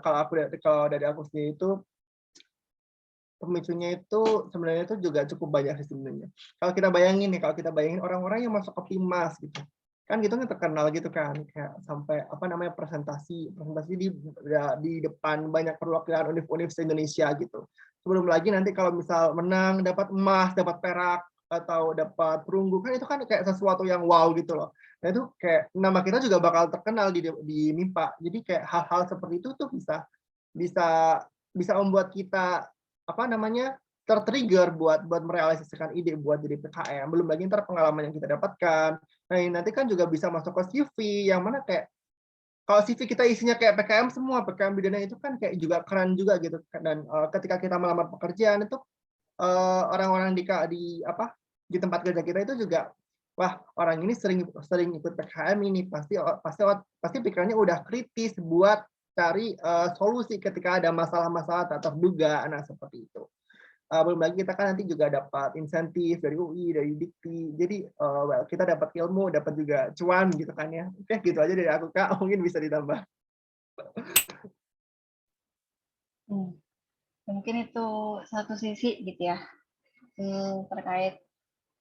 kalau dari aku sendiri itu pemicunya itu sebenarnya itu juga cukup banyak sih sebenarnya. Kalau kita bayangin orang-orang yang masuk ke Pimas gitu, kan gitu kan terkenal gitu kan, kayak sampai apa namanya presentasi di depan banyak perwakilan univ se-Indonesia gitu. Sebelum lagi nanti kalau misal menang dapat emas, dapat perak atau dapat perunggu, kan itu kan kayak sesuatu yang wow gitu loh. Nah itu kayak nama kita juga bakal terkenal di MIPA. Jadi kayak hal-hal seperti itu tuh bisa membuat kita apa namanya tertrigger buat merealisasikan ide buat jadi PKM. Belum lagi ntar pengalaman yang kita dapatkan. Nah ini nanti kan juga bisa masuk ke CV, yang mana kayak kalau CV kita isinya kayak PKM semua, PKM bidana itu kan kayak juga keren juga gitu. Dan ketika kita melamar pekerjaan itu orang-orang di tempat kerja kita itu juga, wah orang ini sering ikut PKM ini, pasti pikirannya udah kritis buat cari solusi ketika ada masalah-masalah tak terduga. Nah seperti itu. Belum lagi kita kan nanti juga dapat insentif dari UI, dari Dikti. Jadi kita dapat ilmu, dapat juga cuan gitu kan ya. Oke, gitu aja dari aku Kak, mungkin bisa ditambah. Mungkin itu satu sisi gitu ya, terkait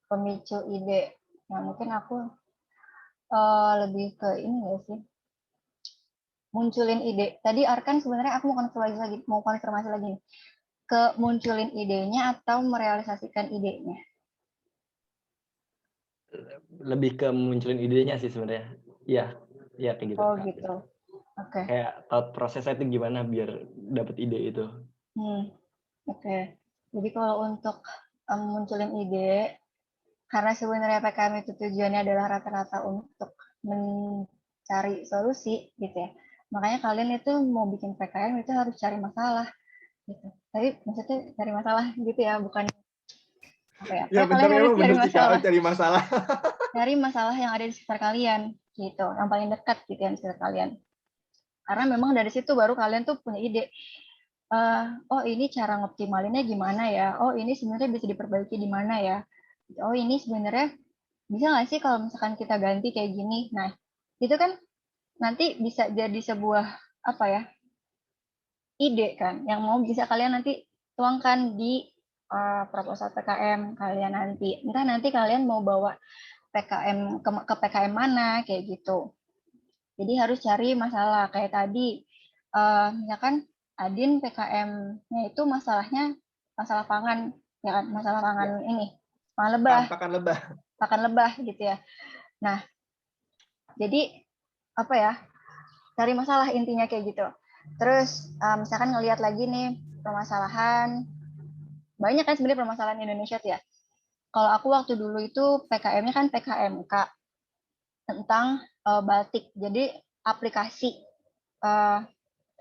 pemicu ide. Nah mungkin aku lebih ke ini nggak sih, munculin ide. Tadi Arkan sebenarnya aku mau konfirmasi lagi nih, ke munculin idenya atau merealisasikan idenya? Lebih ke munculin idenya sih sebenarnya. Iya kayak gitu. Oh gitu. Oke. Kayak thought prosesnya itu gimana biar dapat ide itu. Oke. Jadi kalau untuk munculin ide, karena sebenarnya PKM itu tujuannya adalah rata-rata untuk mencari solusi gitu ya. Makanya kalian itu mau bikin PKM itu harus cari masalah. gitu. Tapi maksudnya cari masalah gitu ya, bukan apa ya? Ya Kayak kalian bentar harus emang cari bener sih Kak, masalah, cari masalah. cari masalah yang ada di sekitar kalian gitu, yang paling dekat gitu yang di sekitar kalian. Karena memang dari situ baru kalian tuh punya ide. Oh ini cara ngoptimalinnya gimana ya? Oh ini sebenarnya bisa diperbaiki di mana ya? Oh ini sebenarnya bisa nggak sih kalau misalkan kita ganti kayak gini? Nah itu kan nanti bisa jadi sebuah apa ya, ide kan yang mau bisa kalian nanti tuangkan di proposal PKM kalian nanti. Entah nanti kalian mau bawa PKM ke PKM mana kayak gitu. Jadi harus cari masalah kayak tadi. Misalkan Adin PKM-nya itu masalahnya masalah pangan, ya kan? Masalah pangan ini, pangan lebah, Pakan lebah. pakan lebah gitu ya. Nah, jadi apa ya? Cari masalah intinya kayak gitu. Terus misalkan ngelihat lagi nih permasalahan, banyak kan sebenarnya permasalahan Indonesia tuh ya. Kalau aku waktu dulu itu PKM-nya kan PKMK tentang batik. Jadi aplikasi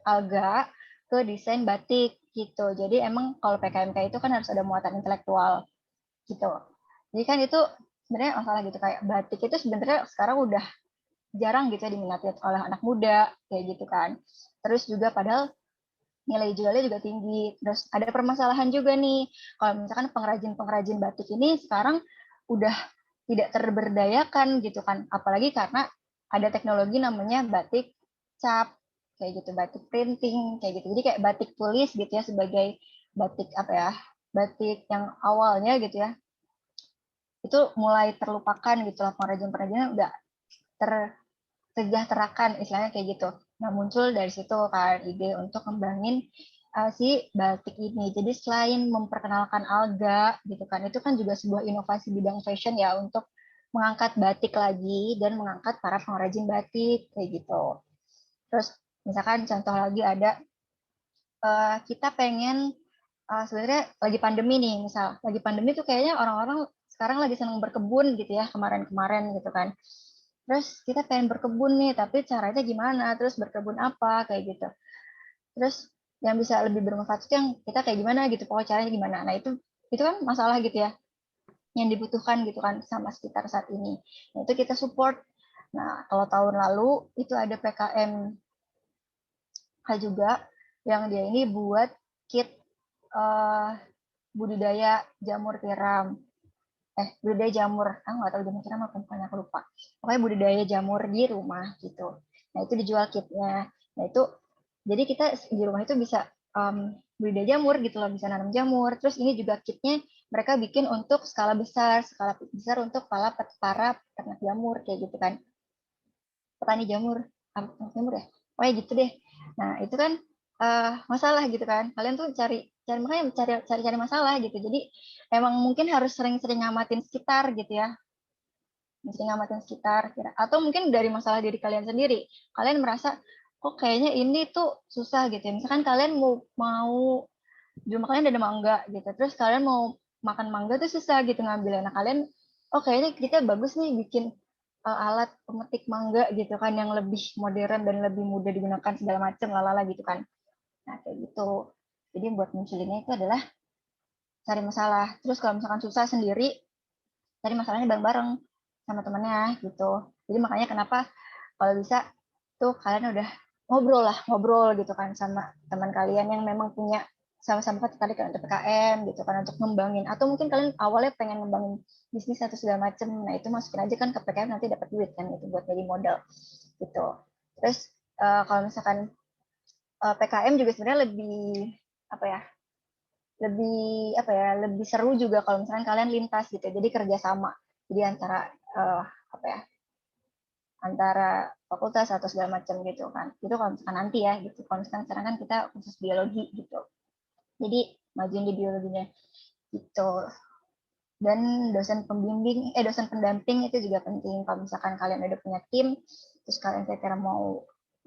alga ke desain batik gitu. Jadi emang kalau PKMK itu kan harus ada muatan intelektual gitu. Jadi kan itu sebenarnya masalah gitu, kayak batik itu sebenarnya sekarang udah jarang gitu ya diminati oleh anak muda kayak gitu kan. Terus juga padahal nilai jualnya juga tinggi. Terus ada permasalahan juga nih, kalau misalkan pengrajin-pengrajin batik ini sekarang udah tidak terberdayakan gitu kan, apalagi karena ada teknologi namanya batik cap kayak gitu, batik printing kayak gitu. Jadi kayak batik tulis gitu ya, sebagai batik apa ya, batik yang awalnya gitu ya, itu mulai terlupakan gitu lah, pengrajin-pengrajinnya udah tersejahterakan istilahnya kayak gitu. Nah muncul dari situ kan ide untuk kembangin si batik ini. Jadi selain memperkenalkan alga gitu kan, itu kan juga sebuah inovasi bidang fashion ya, untuk mengangkat batik lagi dan mengangkat para pengrajin batik kayak gitu. Terus misalkan contoh lagi ada kita pengen sebenarnya lagi pandemi nih, misal lagi pandemi tuh kayaknya orang-orang sekarang lagi senang berkebun gitu ya, kemarin-kemarin gitu kan. Terus kita pengen berkebun nih, tapi caranya gimana? Terus berkebun apa kayak gitu. Terus yang bisa lebih bermanfaat itu yang kita kayak gimana gitu, pokoknya caranya gimana. Nah itu kan masalah gitu ya, yang dibutuhkan gitu kan sama sekitar saat ini. Nah itu kita support. Nah kalau tahun lalu itu ada PKM juga yang dia ini buat kit budidaya jamur tiram. Budidaya jamur, nggak tahu jamur tiram apa, bukannya aku lupa. Pokoknya budidaya jamur di rumah gitu. Nah itu dijual kitnya. Nah itu jadi kita di rumah itu bisa budidaya jamur gitu loh, bisa nanam jamur. Terus ini juga kitnya mereka bikin untuk skala besar untuk para peternak jamur kayak gitu kan. Petani jamur, jamur ya. Pokoknya gitu deh. Nah itu kan masalah gitu kan. Kalian tuh makanya cari masalah gitu. Jadi emang mungkin harus sering-sering ngamatin sekitar gitu ya. Sering ngamatin sekitar. Atau mungkin dari masalah diri kalian sendiri. Kalian merasa, kok kayaknya ini tuh susah gitu ya. Misalkan kalian mau di rumah kalian ada mangga gitu. Terus kalian mau makan mangga tuh susah gitu ngambilnya. Nah kalian, kayaknya kita bagus nih bikin alat pemetik mangga gitu kan, yang lebih modern dan lebih mudah digunakan segala macam lalala gitu kan. Nah kayak gitu. Jadi buat munculinnya itu adalah cari masalah. Terus kalau misalkan susah sendiri, cari masalahnya bareng-bareng sama temennya gitu. Jadi makanya kenapa kalau bisa tuh kalian udah ngobrol gitu kan sama teman kalian yang memang punya sama-sama tertarik untuk PKM gitu kan, untuk ngembangin, atau mungkin kalian awalnya pengen ngembangin bisnis atau segala macam. Nah itu masukin aja kan ke PKM, nanti dapat duit kan gitu buat jadi modal gitu. Terus kalau misalkan PKM juga sebenarnya lebih seru juga kalau misalkan kalian lintas gitu, jadi kerjasama, jadi antara fakultas atau segala macam gitu kan. Itu kalau misalkan nanti ya gitu. Kalau misalkan sekarang kan kita khusus biologi gitu, jadi majuin di biologinya gitu. Dan dosen pendamping itu juga penting. Kalau misalkan kalian udah punya tim, terus kalian kira-kira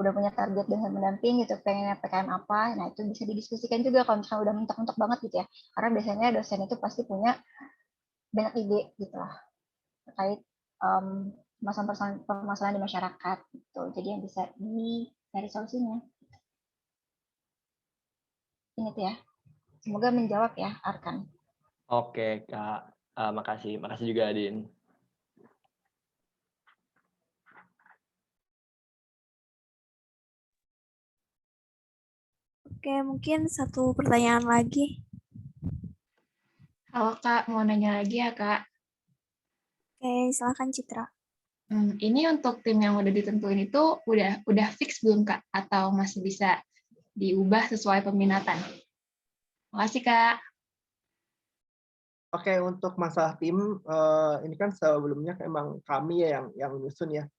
udah punya target dosen pendamping gitu, pengennya PKM apa, nah itu bisa didiskusikan juga kalau misalkan udah mentok-mentok banget gitu ya. Karena biasanya dosen itu pasti punya banyak ide gitu lah terkait permasalahan di masyarakat gitu. Jadi yang bisa dicari solusinya. Ini tuh ya. Semoga menjawab ya, Arkan. Oke, Kak. Makasih. Makasih juga, Adin. Oke, mungkin satu pertanyaan lagi. Halo Kak, mau nanya lagi ya Kak. Oke, silakan Citra. Ini untuk tim yang udah ditentuin itu udah fix belum Kak? Atau masih bisa diubah sesuai peminatan? Makasih Kak. Oke, untuk masalah tim, ini kan sebelumnya emang kami ya yang nyusun ya.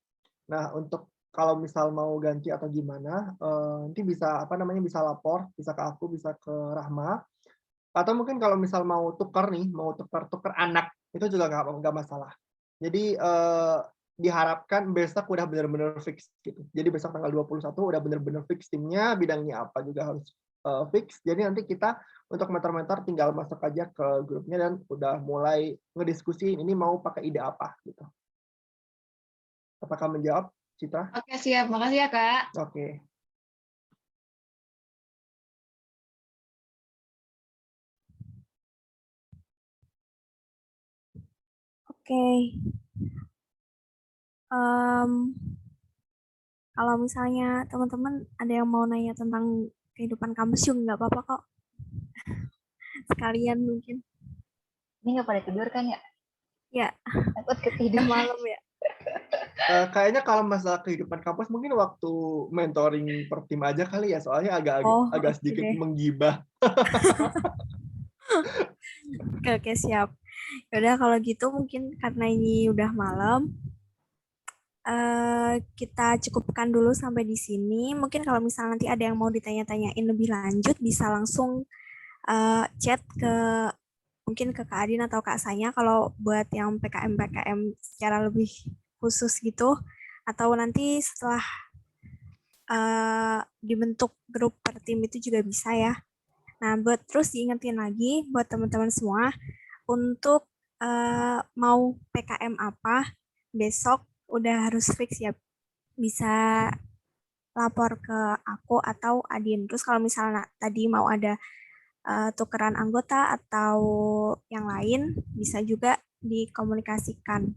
Nah, untuk kalau misal mau ganti atau gimana, nanti bisa bisa lapor, bisa ke aku, bisa ke Rahma. Atau mungkin kalau misal mau tukar nih, mau tukar anak, itu juga nggak masalah. Jadi diharapkan besok udah benar-benar fix gitu. Jadi besok tanggal 21 udah benar-benar fix timnya, bidangnya apa juga harus fix. Jadi nanti kita untuk mentor-mentor tinggal masuk aja ke grupnya dan udah mulai ngediskusiin ini mau pakai ide apa gitu. Apakah menjawab, Citra? Oke, siap. Makasih ya Kak. Oke. Oke. Kalau misalnya teman-teman ada yang mau nanya tentang kehidupan kampus juga nggak apa-apa kok. Sekalian mungkin. Ini nggak pada tidur kan ya? Ya. Takut ketidur malam ya. Kayaknya kalau masalah kehidupan kampus mungkin waktu mentoring per tim aja kali ya, soalnya agak sedikit menggibah. Oke, siap. Yaudah kalau gitu mungkin karena ini udah malam, kita cukupkan dulu sampai di sini. Mungkin kalau misalnya nanti ada yang mau ditanya-tanyain lebih lanjut, bisa langsung chat mungkin ke Kak Adin atau Kak Sanya kalau buat yang PKM secara lebih khusus gitu. Atau nanti setelah dibentuk grup per tim itu juga bisa ya. Nah, terus diingetin lagi buat teman-teman semua untuk mau PKM apa besok udah harus fix ya, bisa lapor ke aku atau Adin. Terus kalau misalnya tadi mau ada tukeran anggota atau yang lain bisa juga dikomunikasikan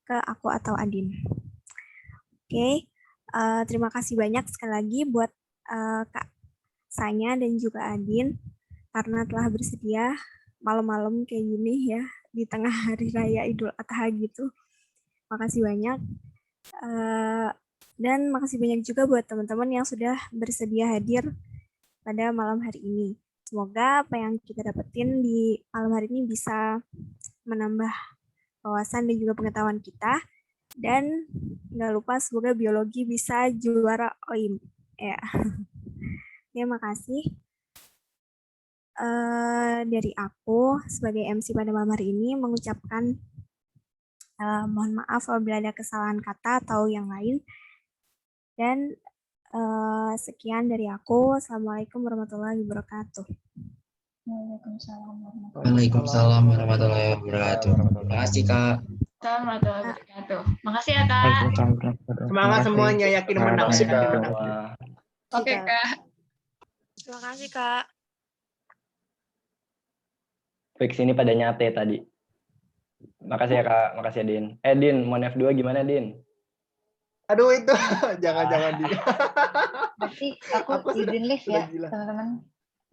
ke aku atau Adin. Oke, terima kasih banyak sekali lagi buat Kak Sanya dan juga Adin karena telah bersedia malam-malam kayak gini ya di tengah hari raya Idul Adha gitu. Makasih banyak. Dan makasih banyak juga buat teman-teman yang sudah bersedia hadir pada malam hari ini. Semoga apa yang kita dapetin di malam hari ini bisa menambah wawasan dan juga pengetahuan kita. Dan nggak lupa semoga biologi bisa juara OIM. Ya. Terima kasih. Dari aku sebagai MC pada malam hari ini mengucapkan mohon maaf apabila ada kesalahan kata atau yang lain. Dan sekian dari aku. Assalamualaikum warahmatullahi wabarakatuh. Waalaikumsalam warahmatullahi wabarakatuh. Terima kasih Kak. Assalamualaikum warahmatullahi wabarakatuh. Makasih ya Kak. Semangat semuanya, yakin menang. Oke Kak. Terima kasih Kak. Fix ini pada nyate tadi. Makasih ya Kak, makasih ya Din. Din, mau F2 gimana Din? Aduh itu, jangan-jangan Din. Berarti aku izin live ya teman-teman.